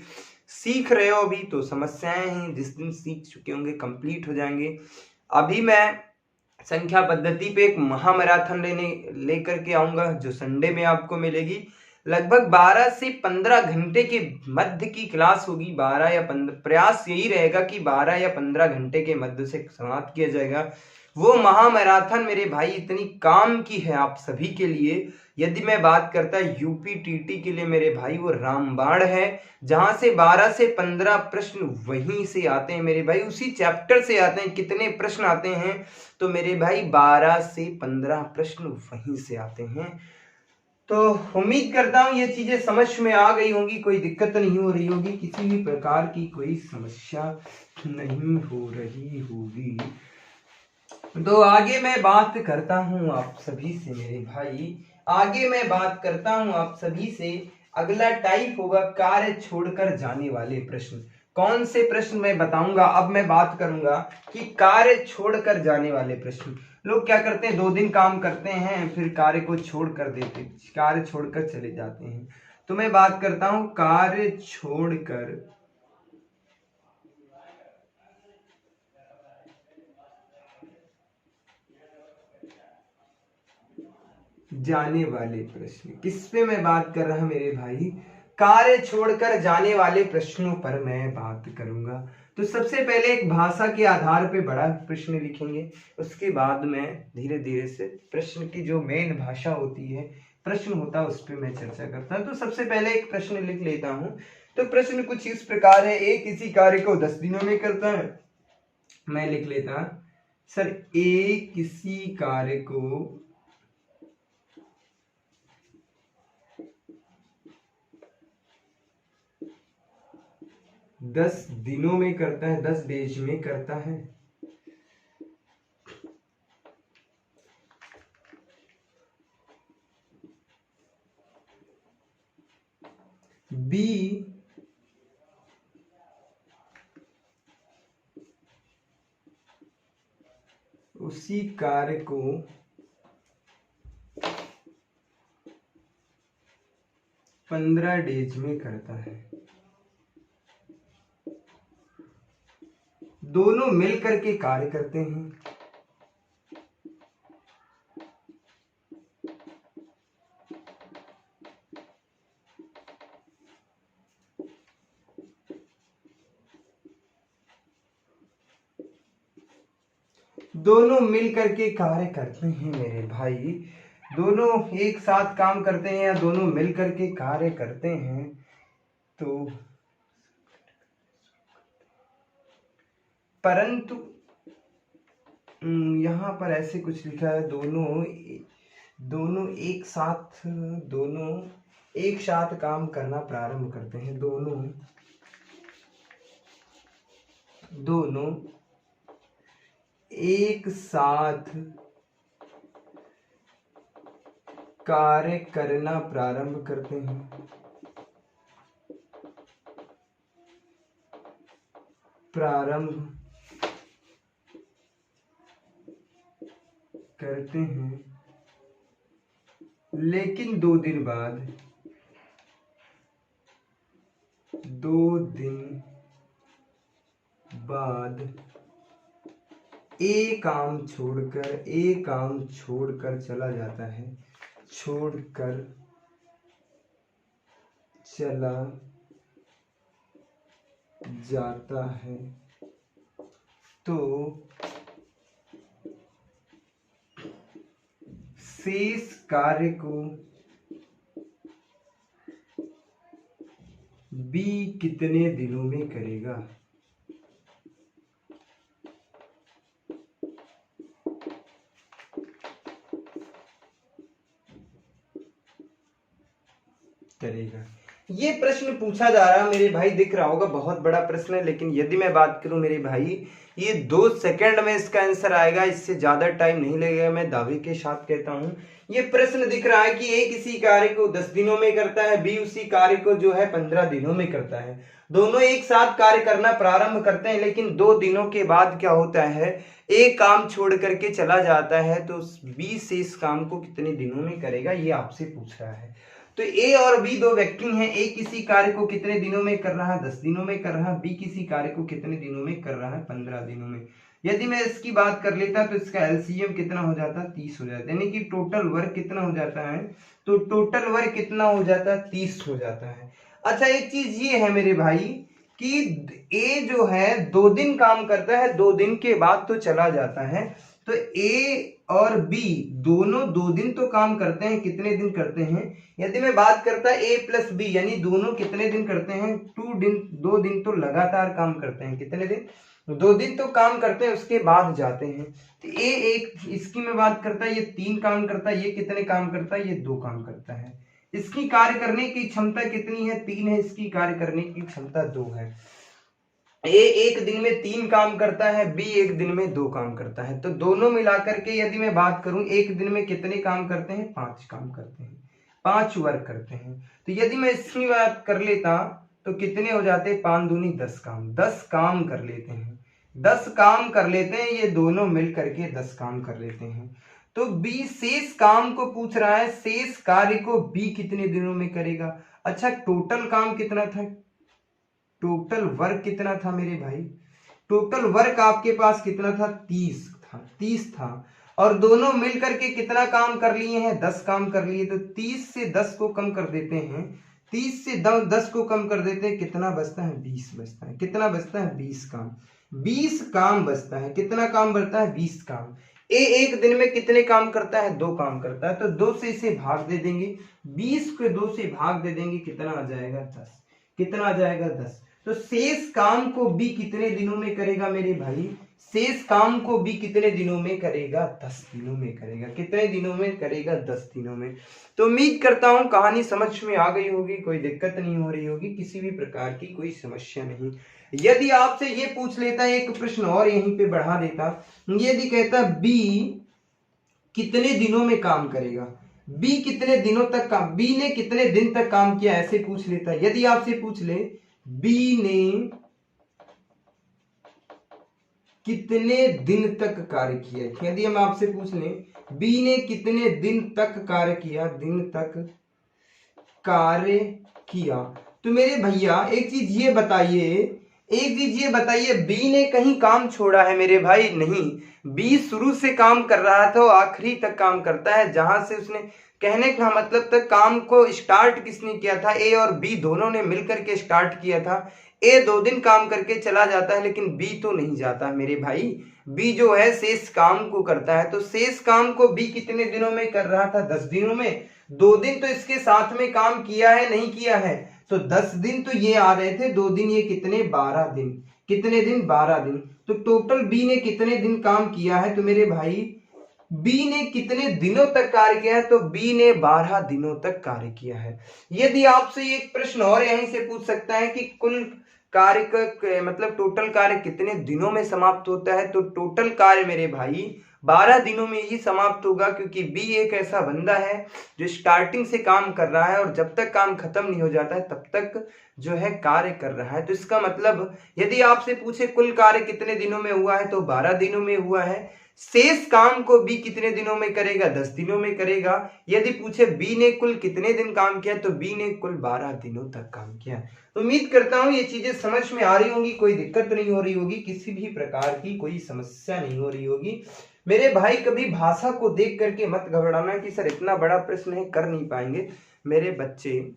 [SPEAKER 1] सीख रहे हो अभी तो समस्याएं हैं, जिस दिन सीख चुके होंगे कंप्लीट हो जाएंगे। अभी मैं संख्या पद्धति पे एक महामैराथन लेकर के आऊंगा, जो संडे में आपको मिलेगी। लगभग 12 से 15 घंटे के मध्य की क्लास होगी। 12 या 15, प्रयास यही रहेगा कि 12 या 15 घंटे के मध्य से समाप्त किया जाएगा वो महामैराथन मेरे भाई। इतनी काम की है आप सभी के लिए। यदि मैं बात करता यूपीटीटी के लिए मेरे भाई, वो रामबाण है, जहां से 12 से 15 प्रश्न वहीं से आते हैं मेरे भाई, उसी चैप्टर से आते हैं। कितने प्रश्न आते हैं? तो मेरे भाई 12 से 15 प्रश्न वहीं से आते हैं। तो उम्मीद करता हूं ये चीजें समझ में आ गई होंगी, कोई दिक्कत नहीं हो रही होगी, किसी भी प्रकार की कोई समस्या नहीं हो रही होगी। तो आगे मैं बात करता हूं आप सभी से मेरे भाई, आगे मैं बात करता हूं आप सभी से। अगला टाइप होगा कार्य छोड़कर जाने वाले प्रश्न। कौन से प्रश्न मैं बताऊंगा? अब मैं बात करूंगा कि कार्य छोड़कर जाने वाले प्रश्न। लोग क्या करते हैं, 2 दिन काम करते हैं फिर कार्य को छोड़ कर देते, कार्य छोड़कर चले जाते हैं। तो मैं बात करता हूं कार्य छोड़कर जाने वाले प्रश्न। किस पे मैं बात कर रहा मेरे भाई? कार्य छोड़कर जाने वाले प्रश्नों पर मैं बात करूंगा। तो सबसे पहले एक भाषा के आधार पे बड़ा प्रश्न लिखेंगे, उसके बाद में धीरे धीरे से प्रश्न की जो मेन भाषा होती है, प्रश्न होता है, उस पर मैं चर्चा करता हूं। तो सबसे पहले एक प्रश्न लिख लेता हूं। तो प्रश्न कुछ इस प्रकार है, ए किसी कार्य को 10 दिनों में करता है। मैं लिख लेता सर, ए किसी कार्य को 10 दिनों में करता है, 10 डेज में करता है। बी उसी कार्य को 15 डेज में करता है। दोनों मिलकर के कार्य करते हैं। दोनों मिल करके कार्य करते हैं मेरे भाई, दोनों एक साथ काम करते हैं या दोनों मिल करके कार्य करते हैं, तो परंतु यहाँ पर ऐसे कुछ लिखा है, दोनों एक साथ काम करना प्रारंभ करते हैं, दोनों एक साथ कार्य करना प्रारंभ करते हैं, लेकिन 2 दिन बाद एक काम छोड़कर चला जाता है, तो शेष कार्य को बी कितने दिनों में करेगा। ये प्रश्न पूछा जा रहा है मेरे भाई, दिख रहा होगा बहुत बड़ा प्रश्न है, लेकिन यदि मैं बात करूं मेरे भाई, ये 2 सेकंड में इसका आंसर आएगा, इससे ज्यादा टाइम नहीं लगेगा, मैं दावे के साथ कहता हूं। ये प्रश्न दिख रहा है कि ए किसी कार्य को 10 दिनों में करता है, बी उसी कार्य को जो है 15 दिनों में करता है, दोनों एक साथ कार्य करना प्रारंभ करते हैं, लेकिन 2 दिनों के बाद क्या होता है, एक काम छोड़ करके चला जाता है, तो बी से इस काम को कितने दिनों में करेगा, ये आपसे पूछ रहा है। तो ए और बी 2 व्यक्ति हैं, ए किसी कार्य को कितने दिनों में कर रहा है, 10 दिनों में कर रहा है, बी किसी कार्य को कितने दिनों में कर रहा है, 15 दिनों में। यदि मैं इसकी बात कर लेता तो इसका एलसीएम कितना हो जाता, 30 हो जाता है, यानी कि टोटल वर्क कितना हो जाता है, तो टोटल वर्क कितना हो जाता है, 30 हो जाता है। अच्छा, एक चीज ये है मेरे भाई कि ए जो है 2 दिन काम करता है, 2 दिन के बाद तो चला जाता है, तो ए और बी दोनों 2 दिन तो काम करते हैं, कितने दिन करते हैं, यदि मैं बात करता ए प्लस बी, यानी दोनों कितने दिन करते हैं, 2 दिन तो लगातार काम करते हैं, कितने दिन, 2 दिन तो काम करते हैं, उसके बाद जाते हैं। तो ए एक इसकी मैं बात करता है, ये 3 काम करता है, ये कितने काम करता है, ये 2 काम करता है। इसकी कार्य करने की क्षमता कितनी है, 3 है, इसकी कार्य करने की क्षमता 2 है। ए एक दिन में 3 काम करता है, बी एक दिन में 2 काम करता है, तो दोनों मिलाकर के यदि मैं बात करूं एक दिन में कितने काम करते हैं, 5 काम करते हैं, 5 वर्क करते हैं। तो यदि मैं इसकी बात कर लेता तो कितने हो जाते, 5 दूनी 10 काम, 10 काम कर लेते हैं, 10 काम कर लेते हैं, ये दोनों मिल करके 10 काम कर लेते हैं। तो बी शेष काम को पूछ रहा है, शेष कार्य को बी कितने दिनों में करेगा। अच्छा, टोटल काम कितना था, टोटल वर्क कितना था मेरे भाई, टोटल वर्क आपके पास कितना था, 30 था, और दोनों मिलकर के कितना काम कर लिए हैं, 10 काम कर लिए। तो 30 से 10 को कम कर देते हैं, 30 से 10 को कम कर देते हैं, कितना बचता है, 20 बचता है, कितना बचता है, 20 काम, 20 काम बचता है, कितना काम बचता है, 20 काम। ए एक दिन में कितने काम करता है, 2 काम करता है, तो 2 से इसे भाग दे देंगे, 20 को 2 से भाग दे देंगे, कितना आ जाएगा, 10, कितना आ जाएगा, 10। तो शेष काम को बी कितने दिनों में करेगा मेरे भाई, शेष काम को बी कितने दिनों में करेगा, 10 दिनों में करेगा, कितने दिनों में करेगा, 10 दिनों में। तो उम्मीद करता हूं कहानी समझ में आ गई होगी, कोई दिक्कत नहीं हो रही होगी, किसी भी प्रकार की कोई समस्या नहीं। यदि आपसे ये पूछ लेता, एक प्रश्न और यहीं पे बढ़ा देता, यदि कहता बी कितने दिनों में काम करेगा, बी कितने दिनों तक काम, बी ने कितने दिन तक काम किया, ऐसे पूछ लेता। यदि आपसे पूछ ले बी ने कितने दिन तक कार्य किया, यदि हम आपसे पूछ लें बी ने कितने दिन तक कार्य किया, दिन तक कार्य किया, तो मेरे भैया एक चीज ये बताइए, बी ने कहीं काम छोड़ा है मेरे भाई, नहीं, बी शुरू से काम कर रहा था, आखिरी तक काम करता है, जहां से उसने कहने का मतलब तक काम को स्टार्ट किसने किया था, ए और बी दोनों ने मिलकर के स्टार्ट किया था। ए 2 दिन काम करके चला जाता है लेकिन बी तो नहीं जाता मेरे भाई। बी जो है शेष काम को करता है, तो शेष काम को बी कितने दिनों में कर रहा था, 10 दिनों में। 2 दिन तो इसके साथ में काम किया है नहीं किया है, तो 10 दिन तो ये आ रहे थे, 2 दिन ये कितने, 12 दिन। कितने दिन, 12 दिन। तो टोटल बी ने कितने दिन काम किया है, तो मेरे भाई बी ने कितने दिनों तक कार्य किया है, तो बी ने 12 दिनों तक कार्य किया है। यदि आपसे एक प्रश्न और यहीं से पूछ सकता है कि कुल कार्य का मतलब टोटल कार्य कितने दिनों में समाप्त होता है, तो टोटल कार्य मेरे भाई 12 दिनों में ही समाप्त होगा, क्योंकि बी एक ऐसा बंदा है जो स्टार्टिंग से काम कर रहा है और जब तक काम खत्म नहीं हो जाता है तब तक जो है कार्य कर रहा है। तो इसका मतलब यदि आपसे पूछे कुल कार्य कितने दिनों में हुआ है, तो 12 दिनों में हुआ है। शेष काम को बी कितने दिनों में करेगा, 10 दिनों में करेगा। यदि पूछे बी ने कुल कितने दिन काम किया, तो बी ने कुल 12 दिनों तक काम किया। उम्मीद करता हूं ये चीजें समझ में आ रही होंगी, कोई दिक्कत नहीं हो रही होगी, किसी भी प्रकार की कोई समस्या नहीं हो रही होगी। मेरे भाई कभी भाषा को देख करके मत घबराना कि सर इतना बड़ा प्रश्न है, कर नहीं पाएंगे। मेरे बच्चे,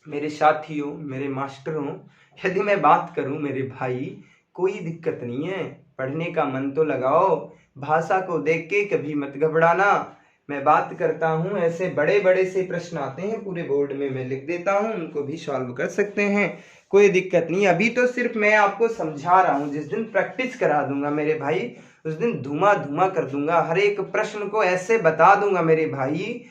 [SPEAKER 1] मेरे साथियों, मेरे मास्टरों, यदि मैं बात करूं मेरे भाई, कोई दिक्कत नहीं है, पढ़ने का मन तो लगाओ, भाषा को देख के कभी मत घबराना। मैं बात करता हूं, ऐसे बड़े बड़े से प्रश्न आते हैं पूरे बोर्ड में, मैं लिख देता हूं, उनको भी सॉल्व कर सकते हैं, कोई दिक्कत नहीं। अभी तो सिर्फ मैं आपको समझा रहा हूं, जिस दिन प्रैक्टिस करा दूंगा मेरे भाई उस दिन धुआं धुआं कर दूंगा, हर एक प्रश्न को ऐसे बता दूंगा मेरे भाई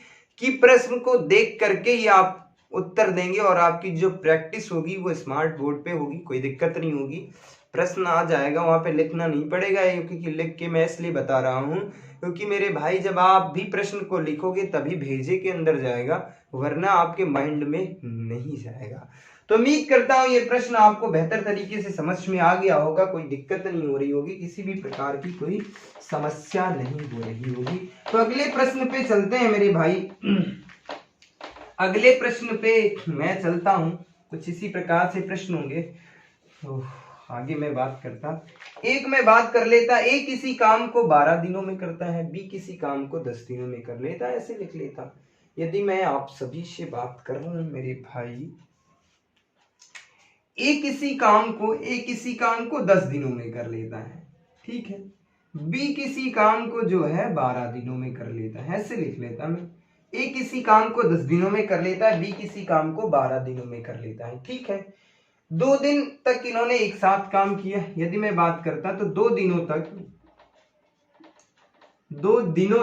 [SPEAKER 1] कि प्रश्न को देख करके ही आप उत्तर देंगे और आपकी जो प्रैक्टिस होगी वो स्मार्ट बोर्ड पे होगी, कोई दिक्कत नहीं होगी। प्रश्न आ जाएगा, वहां पे लिखना नहीं पड़ेगा, क्योंकि लिख के मैं इसलिए बता रहा हूं क्योंकि मेरे भाई जब आप भी प्रश्न को लिखोगे तभी भेजे के अंदर जाएगा, वरना आपके माइंड में नहीं जाएगा। तो उम्मीद करता हूं ये प्रश्न आपको बेहतर तरीके से समझ में आ गया होगा, कोई दिक्कत नहीं हो रही होगी, किसी भी प्रकार की कोई समस्या नहीं हो रही होगी। तो अगले प्रश्न पे चलते हैं मेरे भाई। अगले प्रश्न पे मैं चलता हूं, कुछ इसी प्रकार से प्रश्न होंगे, तो आगे मैं बात करता। एक मैं बात कर लेता, ए किसी काम को 12 दिनों में करता है, बी किसी काम को 10 दिनों में कर लेता, ऐसे लिख लेता। यदि मैं आप सभी से बात कर रहा हूं मेरे भाई, ए किसी काम को 10 दिनों में कर लेता है, ठीक है। बी किसी काम को जो है 12 दिनों में कर लेता है, ऐसे लिख लेता मैं। ए किसी काम को 10 दिनों में कर लेता है, बी किसी काम को 12 दिनों में कर लेता है, ठीक है। 2 दिन तक इन्होंने एक साथ काम किया। यदि मैं बात करता तो 2 दिनों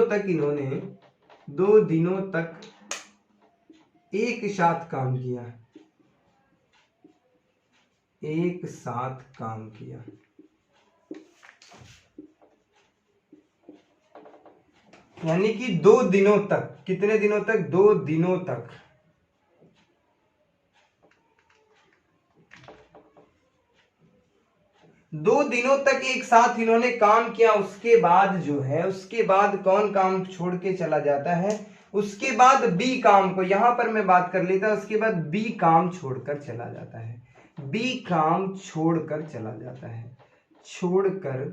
[SPEAKER 1] तक इन्होंने 2 दिनों तक एक साथ काम किया, एक साथ काम किया। यानी कि 2 दिनों तक, कितने दिनों तक, 2 दिनों तक। 2 दिनों तक एक साथ इन्होंने काम किया। उसके बाद जो है, उसके बाद कौन काम छोड़ के चला जाता है, उसके बाद बी काम को, यहां पर मैं बात कर लेता, उसके बाद बी काम छोड़कर चला जाता है, बी काम छोड़कर चला जाता है, छोड़कर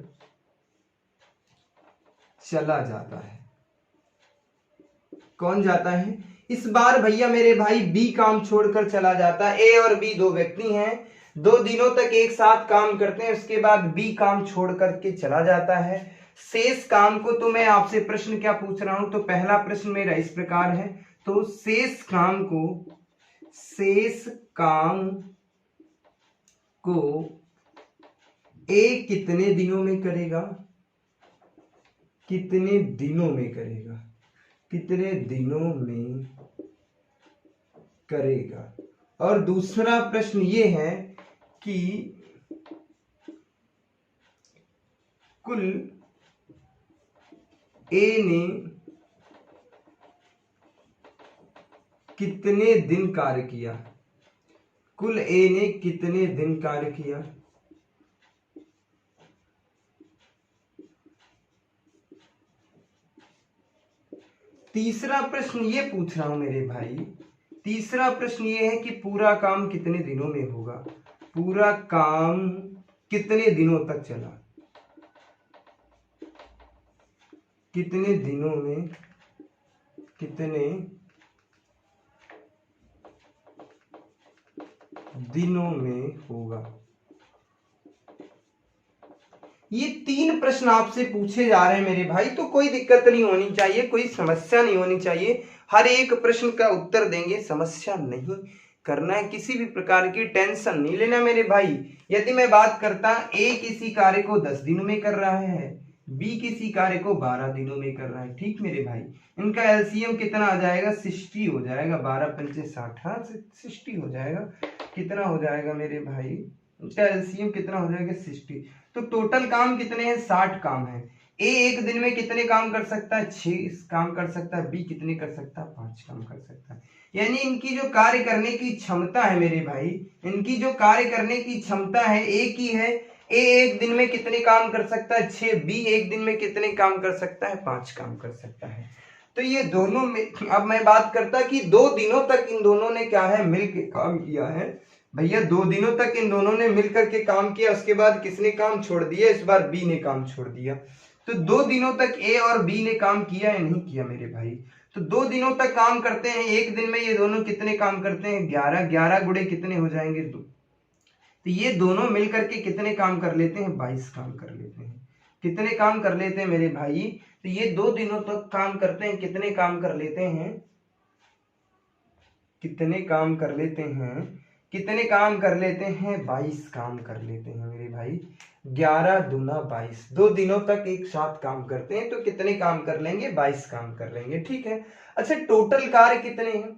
[SPEAKER 1] चला जाता है। कौन जाता है इस बार भैया मेरे भाई, बी काम छोड़कर चला जाता है। ए और बी 2 व्यक्ति हैं, 2 दिनों तक एक साथ काम करते हैं, उसके बाद बी काम छोड़ करके चला जाता है। शेष काम को तो मैं आपसे प्रश्न क्या पूछ रहा हूं, तो पहला प्रश्न मेरा इस प्रकार है, तो शेष काम को ए कितने दिनों में करेगा, कितने दिनों में करेगा, कितने दिनों में करेगा। और दूसरा प्रश्न ये है कि कुल ए ने कितने दिन कार्य किया, कुल ए ने कितने दिन कार्य किया। तीसरा प्रश्न ये पूछ रहा हूं मेरे भाई, तीसरा प्रश्न ये है कि पूरा काम कितने दिनों में होगा, पूरा काम कितने दिनों तक चला, कितने दिनों में, कितने दिनों में होगा। ये 3 प्रश्न आपसे पूछे जा रहे हैं मेरे भाई, तो कोई दिक्कत नहीं होनी चाहिए, कोई समस्या नहीं होनी चाहिए। हर एक प्रश्न का उत्तर देंगे, समस्या नहीं करना है, किसी भी प्रकार की टेंशन नहीं लेना मेरे भाई। यदि मैं बात करता, ए किसी कार्य को 10 दिनों में कर रहा है, बी किसी कार्य को 12 दिनों में कर रहा है, ठीक मेरे भाई। इनका एलसीएम कितना आ जाएगा? 60 हो जाएगा। 12 पंचे 60, हाँ 60 हो जाएगा। कितना हो जाएगा मेरे भाई? इनका एलसीएम कितना हो जाएगा? 60। तो टोटल काम कितने हैं? 60 काम है। ए एक दिन में कितने काम कर सकता है? 6 काम कर सकता है। बी कितने कर सकता है? 5 काम कर सकता है। यानी इनकी जो कार्य करने की क्षमता है मेरे भाई, इनकी जो कार्य करने की क्षमता है एक ही है। ए एक दिन में कितने काम कर सकता है? 6। बी एक दिन में कितने काम कर सकता है? 5 काम कर सकता है। तो ये दोनों में, अब मैं बात करता कि 2 दिनों तक इन दोनों ने क्या है, मिलकर काम किया है भैया। 2 दिनों तक इन दोनों ने मिलकर के काम किया, उसके बाद किसने काम छोड़ दिया? इस बार बी ने काम छोड़ दिया। तो 2 दिनों तक ए और बी ने काम किया या नहीं किया मेरे भाई? तो 2 दिनों तक काम करते हैं। एक दिन में ये दोनों कितने काम करते हैं? 11। 11 गुणे कितने हो जाएंगे? 2। तो ये दोनों मिलकर के कितने काम कर लेते हैं? 22 काम कर लेते हैं। कितने काम कर लेते हैं मेरे भाई? तो ये 2 दिनों तक काम करते हैं, कितने काम कर लेते हैं? कितने काम कर लेते हैं? कितने काम कर लेते हैं? 22 काम कर लेते हैं मेरे भाई। 11 दूना 22। 2 दिनों तक एक साथ काम करते हैं, तो कितने काम कर लेंगे? 22 काम कर लेंगे, ठीक है। अच्छा, टोटल कार्य कितने हैं?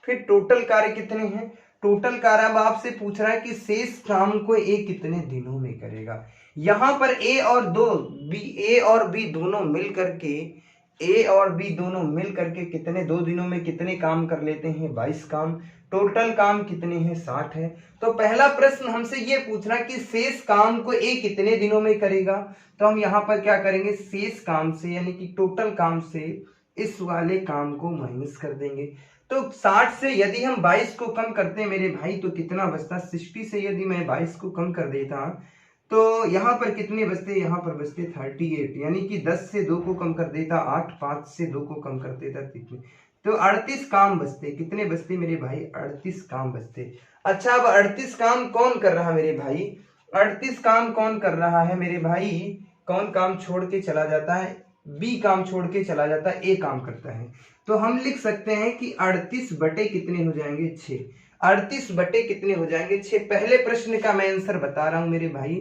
[SPEAKER 1] फिर टोटल कार्य कितने हैं? टोटल कार्य अब आपसे पूछ रहा है कि शेष काम को ए कितने दिनों में करेगा। यहां पर ए और बी दोनों मिल करके, ए और बी दोनों मिल करके कितने 2 दिनों में कितने काम कर लेते हैं? 22 काम। टोटल काम कितने हैं? 60 है। तो पहला प्रश्न हमसे ये पूछ रहा है कि शेष काम को ए कितने दिनों में करेगा। तो हम यहाँ पर क्या करेंगे? शेष काम से यानी कि टोटल काम से इस वाले काम को माइनस कर देंगे। तो 60 से यदि हम 22 को कम करते हैं मेरे भाई, तो कितना बचता? 60 से यदि मैं 22 को कम कर देता, तो यहाँ पर कितने बचते? यहाँ पर बचते 38। यानी कि 10 से 2 को कम कर देता 8, 5 से 2 को कम कर देता कितने? तो 38 काम बचते। कितने बचते मेरे भाई? 38 काम बचते। अच्छा, अब 38 काम कौन कर रहा है मेरे भाई? 38 काम कौन कर रहा है मेरे भाई? कौन काम छोड़ के चला जाता है? बी काम छोड़ के चला जाता है, ए काम करता है। तो हम लिख सकते हैं कि 38 बटे कितने हो जाएंगे? 6। 38 बटे कितने हो जाएंगे? 6। पहले प्रश्न का मैं आंसर बता रहा हूं मेरे भाई,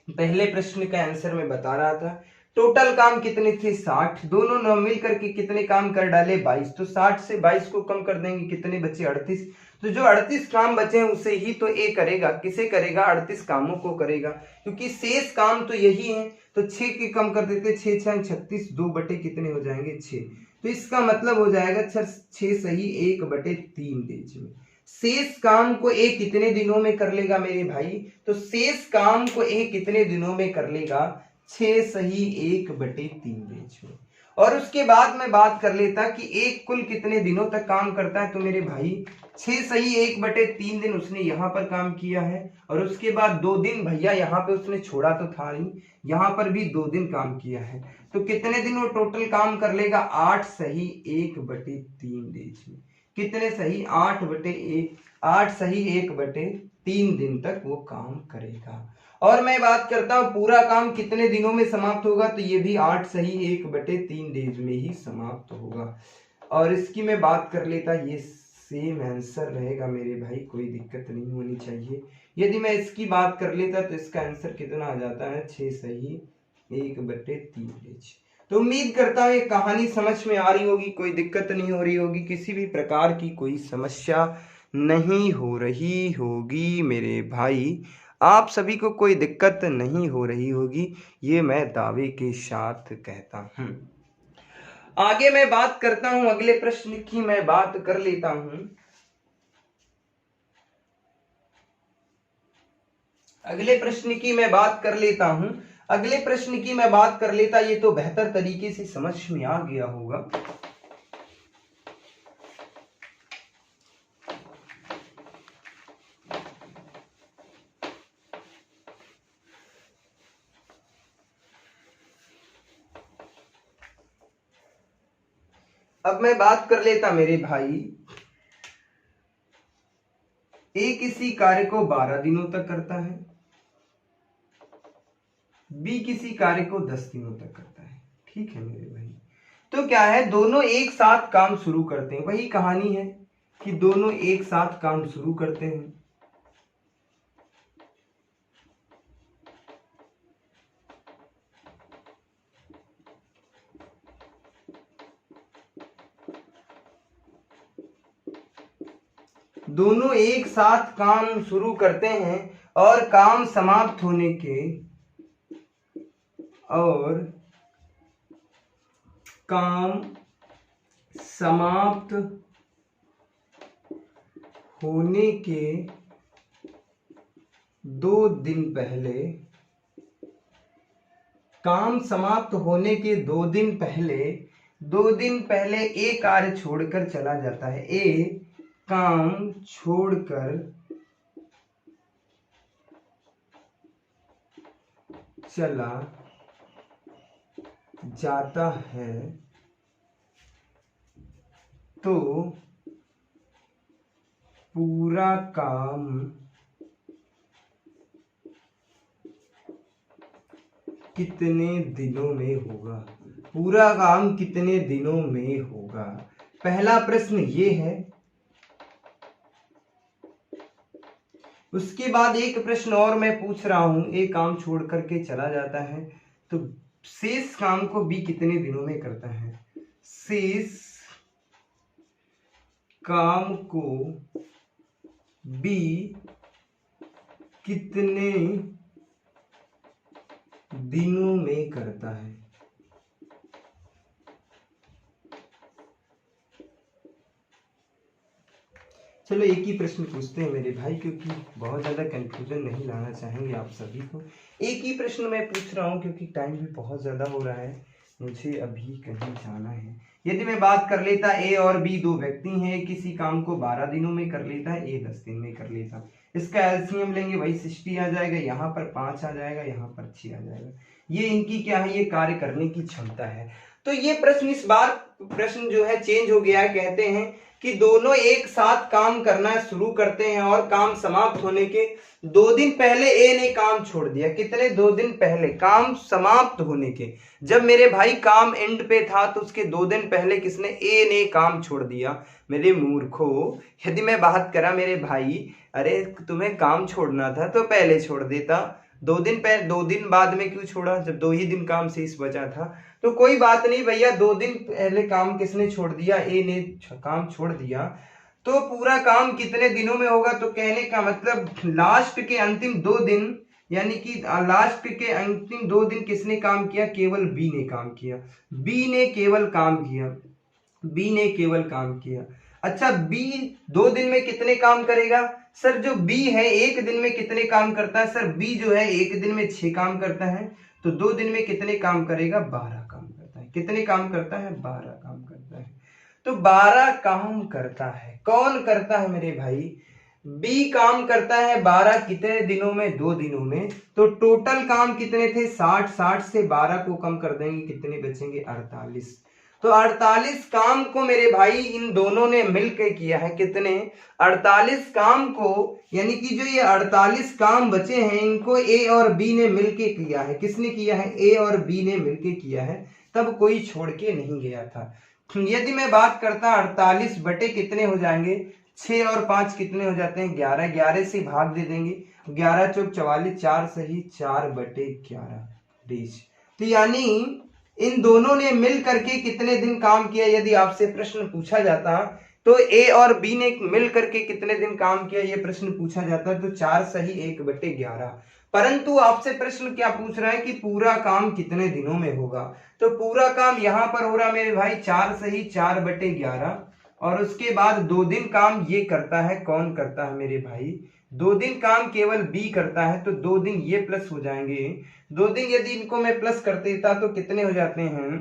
[SPEAKER 1] पहले प्रश्न का आंसर मैं बता रहा था। टोटल काम कितने थे? 60। दोनों ने मिल करके कितने काम कर डाले? 22। तो 60 से 22 को कम कर देंगे, कितने बचे? 38। तो जो 38 काम बचे हैं उसे ही तो ए करेगा। किसे करेगा? 38 कामों को करेगा, क्योंकि शेष काम तो यही है। तो 6 के कम कर देते, 6 6 36, 2 बटे कितने हो जाएंगे? 6। तो इसका मतलब हो जाएगा 6 सही 1 बटे 3 डेज में। शेष काम को ए कितने दिनों में कर लेगा मेरे भाई? तो शेष काम को ए कितने दिनों में कर लेगा? 6 सही 1 बटे 3 डेज में। और उसके बाद मैं बात कर लेता कि एक कुल कितने दिनों तक काम करता है। तो मेरे भाई 6 सही 1 बटे 3 दिन उसने यहाँ पर काम किया है, और उसके बाद 2 दिन भैया यहाँ पे उसने छोड़ा तो था नहीं, यहाँ पर भी 2 दिन काम किया है। तो कितने दिन वो टोटल काम कर लेगा? 8 सही 1 बटे 3 डेज में। कितने सही? 8 बटे 1, 8 सही 1 बटे 3 दिन तक वो काम करेगा। और मैं बात करता हूं पूरा काम कितने दिनों में समाप्त होगा, तो ये भी 8 सही 1 बटे 3 डेज में ही समाप्त होगा। और इसकी मैं बात कर लेता, ये सेम आंसर रहेगा मेरे भाई, कोई दिक्कत नहीं होनी चाहिए। यदि मैं इसकी बात कर लेता तो इसका आंसर कितना आ जाता है? 6 सही 1 बटे 3 डेज। तो उम्मीद करता हूँ ये कहानी समझ में आ रही होगी, कोई दिक्कत नहीं हो रही होगी, किसी भी प्रकार की कोई समस्या नहीं हो रही होगी मेरे भाई। आप सभी को कोई दिक्कत नहीं हो रही होगी, ये मैं दावे के साथ कहता हूँ। आगे मैं बात करता हूँ, अगले प्रश्न की मैं बात कर लेता हूँ। अगले प्रश्न की मैं बात कर लेता हूं। अगले प्रश्न की मैं बात कर लेता, ये तो बेहतर तरीके से समझ में आ गया होगा। अब मैं बात कर लेता मेरे भाई, ए किसी कार्य को 12 दिनों तक करता है, बी किसी कार्य को 10 दिनों तक करता है। ठीक है मेरे भाई, तो क्या है, दोनों एक साथ काम शुरू करते हैं, वही कहानी है कि दोनों एक साथ काम शुरू करते हैं। दोनों एक साथ काम शुरू करते हैं और काम समाप्त होने के दो दिन पहले, काम समाप्त होने के 2 दिन पहले ए कार्य छोड़कर चला जाता है, ए काम छोड़कर चला जाता है, तो पूरा काम कितने दिनों में होगा? पूरा काम कितने दिनों में होगा? पहला प्रश्न ये है। उसके बाद एक प्रश्न और मैं पूछ रहा हूं, एक काम छोड़ करके चला जाता है तो शेष काम को बी कितने दिनों में करता है? शेष काम को बी कितने दिनों में करता है? चलो एक ही प्रश्न पूछते हैं मेरे भाई, क्योंकि बहुत ज्यादा कंफ्यूजन नहीं लाना चाहेंगे आप सभी को। एक ही प्रश्न मैं पूछ रहा हूं क्योंकि टाइम भी बहुत ज्यादा हो रहा है, मुझे अभी कहीं जाना है। यदि मैं बात कर लेता, ए और बी दो व्यक्ति हैं, किसी काम को 12 दिनों में कर लेता है, ए 10 दिन में कर लेता। इसका एलसीएम लेंगे, वही 60 आ जाएगा, यहाँ पर 5 आ जाएगा, यहाँ पर 6 आ जाएगा। ये इनकी क्या है, ये कार्य करने की क्षमता है। तो ये प्रश्न इस बार प्रश्न जो है चेंज हो गया है। कहते हैं कि दोनों एक साथ काम करना शुरू करते हैं और काम समाप्त होने के 2 दिन पहले ए ने काम छोड़ दिया। कितने? 2 दिन पहले, काम समाप्त होने के। जब मेरे भाई काम एंड पे था तो उसके 2 दिन पहले किसने? ए ने काम छोड़ दिया। मेरे मूर्खो, यदि मैं बात करा मेरे भाई, अरे तुम्हें काम छोड़ना था तो पहले छोड़ देता, 2 दिन पहले, 2 दिन बाद में क्यों छोड़ा जब 2 ही दिन काम शेष बचा था? तो कोई बात नहीं भैया, 2 दिन पहले काम किसने छोड़ दिया? ए ने काम छोड़ दिया। तो पूरा काम कितने दिनों में होगा? तो कहने का मतलब लास्ट के अंतिम 2 दिन, यानी कि लास्ट के अंतिम 2 दिन किसने काम किया? केवल बी ने काम किया। बी ने केवल काम किया, बी ने केवल काम किया। अच्छा, बी 2 दिन में कितने काम करेगा? सर जो बी है 1 दिन में कितने काम करता है? सर बी जो है 1 दिन में 6 काम करता है, तो 2 दिन में कितने काम करेगा? 12 काम करता है। कितने काम करता है? 12 काम करता है। तो 12 काम करता है। कौन करता है मेरे भाई? बी काम करता है 12 कितने दिनों में? 2 दिनों में। तो टोटल काम कितने थे? 60। 60 से 12 को कम कर देंगे, कितने बचेंगे? 48। तो 48 काम को मेरे भाई इन दोनों ने मिलकर किया है। कितने? 48 काम को, यानी कि जो ये 48 काम बचे हैं इनको ए और बी ने मिलके किया है। किसने किया है? ए और बी ने मिलके किया है, तब कोई छोड़ के नहीं गया था। यदि मैं बात करता 48 बटे कितने हो जाएंगे? 6 और 5 कितने हो जाते हैं? 11। 11 से भाग दे देंगे, 11 चौक 44, 4 सही 4 बटे 11 डेज। तो यानी इन दोनों ने मिल करके कितने दिन काम किया? यदि आपसे प्रश्न पूछा जाता तो ए और बी ने मिल करके कितने दिन काम किया, ये प्रश्न पूछा जाता तो 4 सही 1 बटे 11। परंतु आपसे प्रश्न क्या पूछ रहा है कि पूरा काम कितने दिनों में होगा? तो पूरा काम यहां पर हो रहा मेरे भाई 4 सही 4 बटे 11, और उसके बाद 2 दिन काम ये करता है। कौन करता है मेरे भाई? 2 दिन काम केवल बी करता है, तो 2 दिन ये प्लस हो जाएंगे। 2 दिन यदि इनको मैं प्लस कर देता तो कितने हो जाते हैं?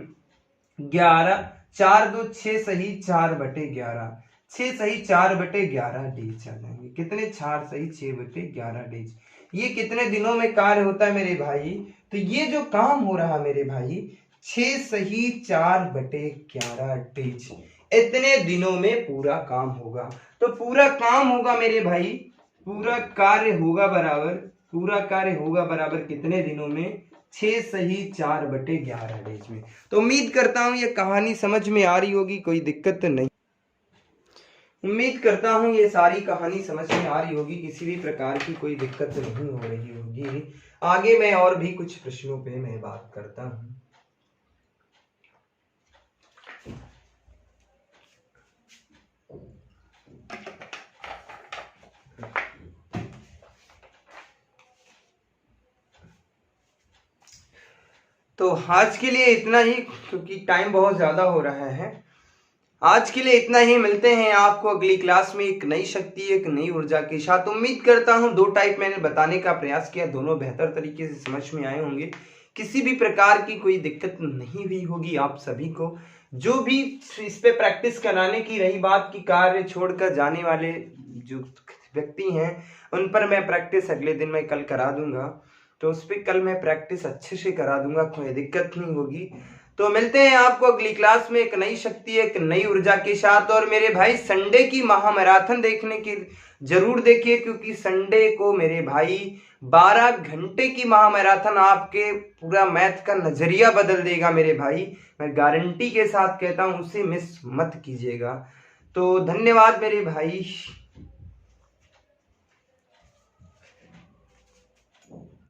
[SPEAKER 1] 11। 4 2 6 सही 4 बटे 11, 6 सही 4 बटे 11 डेज आ जाएंगे। कितने? 4 सही 6 बटे 11 डेज। ये कितने दिनों में कार्य होता है मेरे भाई? तो ये जो काम हो रहा मेरे भाई 6 सही 4 बटे 11 डेज, इतने दिनों में पूरा काम होगा। तो पूरा काम होगा मेरे भाई पूरा कार्य होगा बराबर कितने दिनों में? 6 सही 4/11 डेज में। तो उम्मीद करता हूँ ये कहानी समझ में आ रही होगी, कोई दिक्कत नहीं। उम्मीद करता हूँ ये सारी कहानी समझ में आ रही होगी, किसी भी प्रकार की कोई दिक्कत नहीं हो रही होगी। आगे मैं और भी कुछ प्रश्नों पे मैं बात करता हूँ। तो आज के लिए इतना ही, क्योंकि टाइम बहुत ज्यादा हो रहा है। आज के लिए इतना ही, मिलते हैं आपको अगली क्लास में एक नई शक्ति, एक नई ऊर्जा के साथ। उम्मीद करता हूं 2 टाइप मैंने बताने का प्रयास किया, दोनों बेहतर तरीके से समझ में आए होंगे, किसी भी प्रकार की कोई दिक्कत नहीं हुई होगी आप सभी को। जो भी इस पे प्रैक्टिस कराने की रही बात की, कार्य छोड़कर जाने वाले जो व्यक्ति हैं उन पर मैं प्रैक्टिस अगले दिन मैं कल करा दूंगा, तो उस पर कल मैं प्रैक्टिस अच्छे से करा दूंगा, कोई दिक्कत नहीं होगी। तो मिलते हैं आपको अगली क्लास में एक नई शक्ति, एक नई ऊर्जा के साथ। और मेरे भाई संडे की महामैराथन देखने की जरूर देखिए, क्योंकि संडे को मेरे भाई 12 घंटे की महामैराथन आपके पूरा मैथ का नजरिया बदल देगा मेरे भाई, मैं गारंटी के साथ कहता हूं, उसे मिस मत कीजिएगा। तो धन्यवाद मेरे भाई।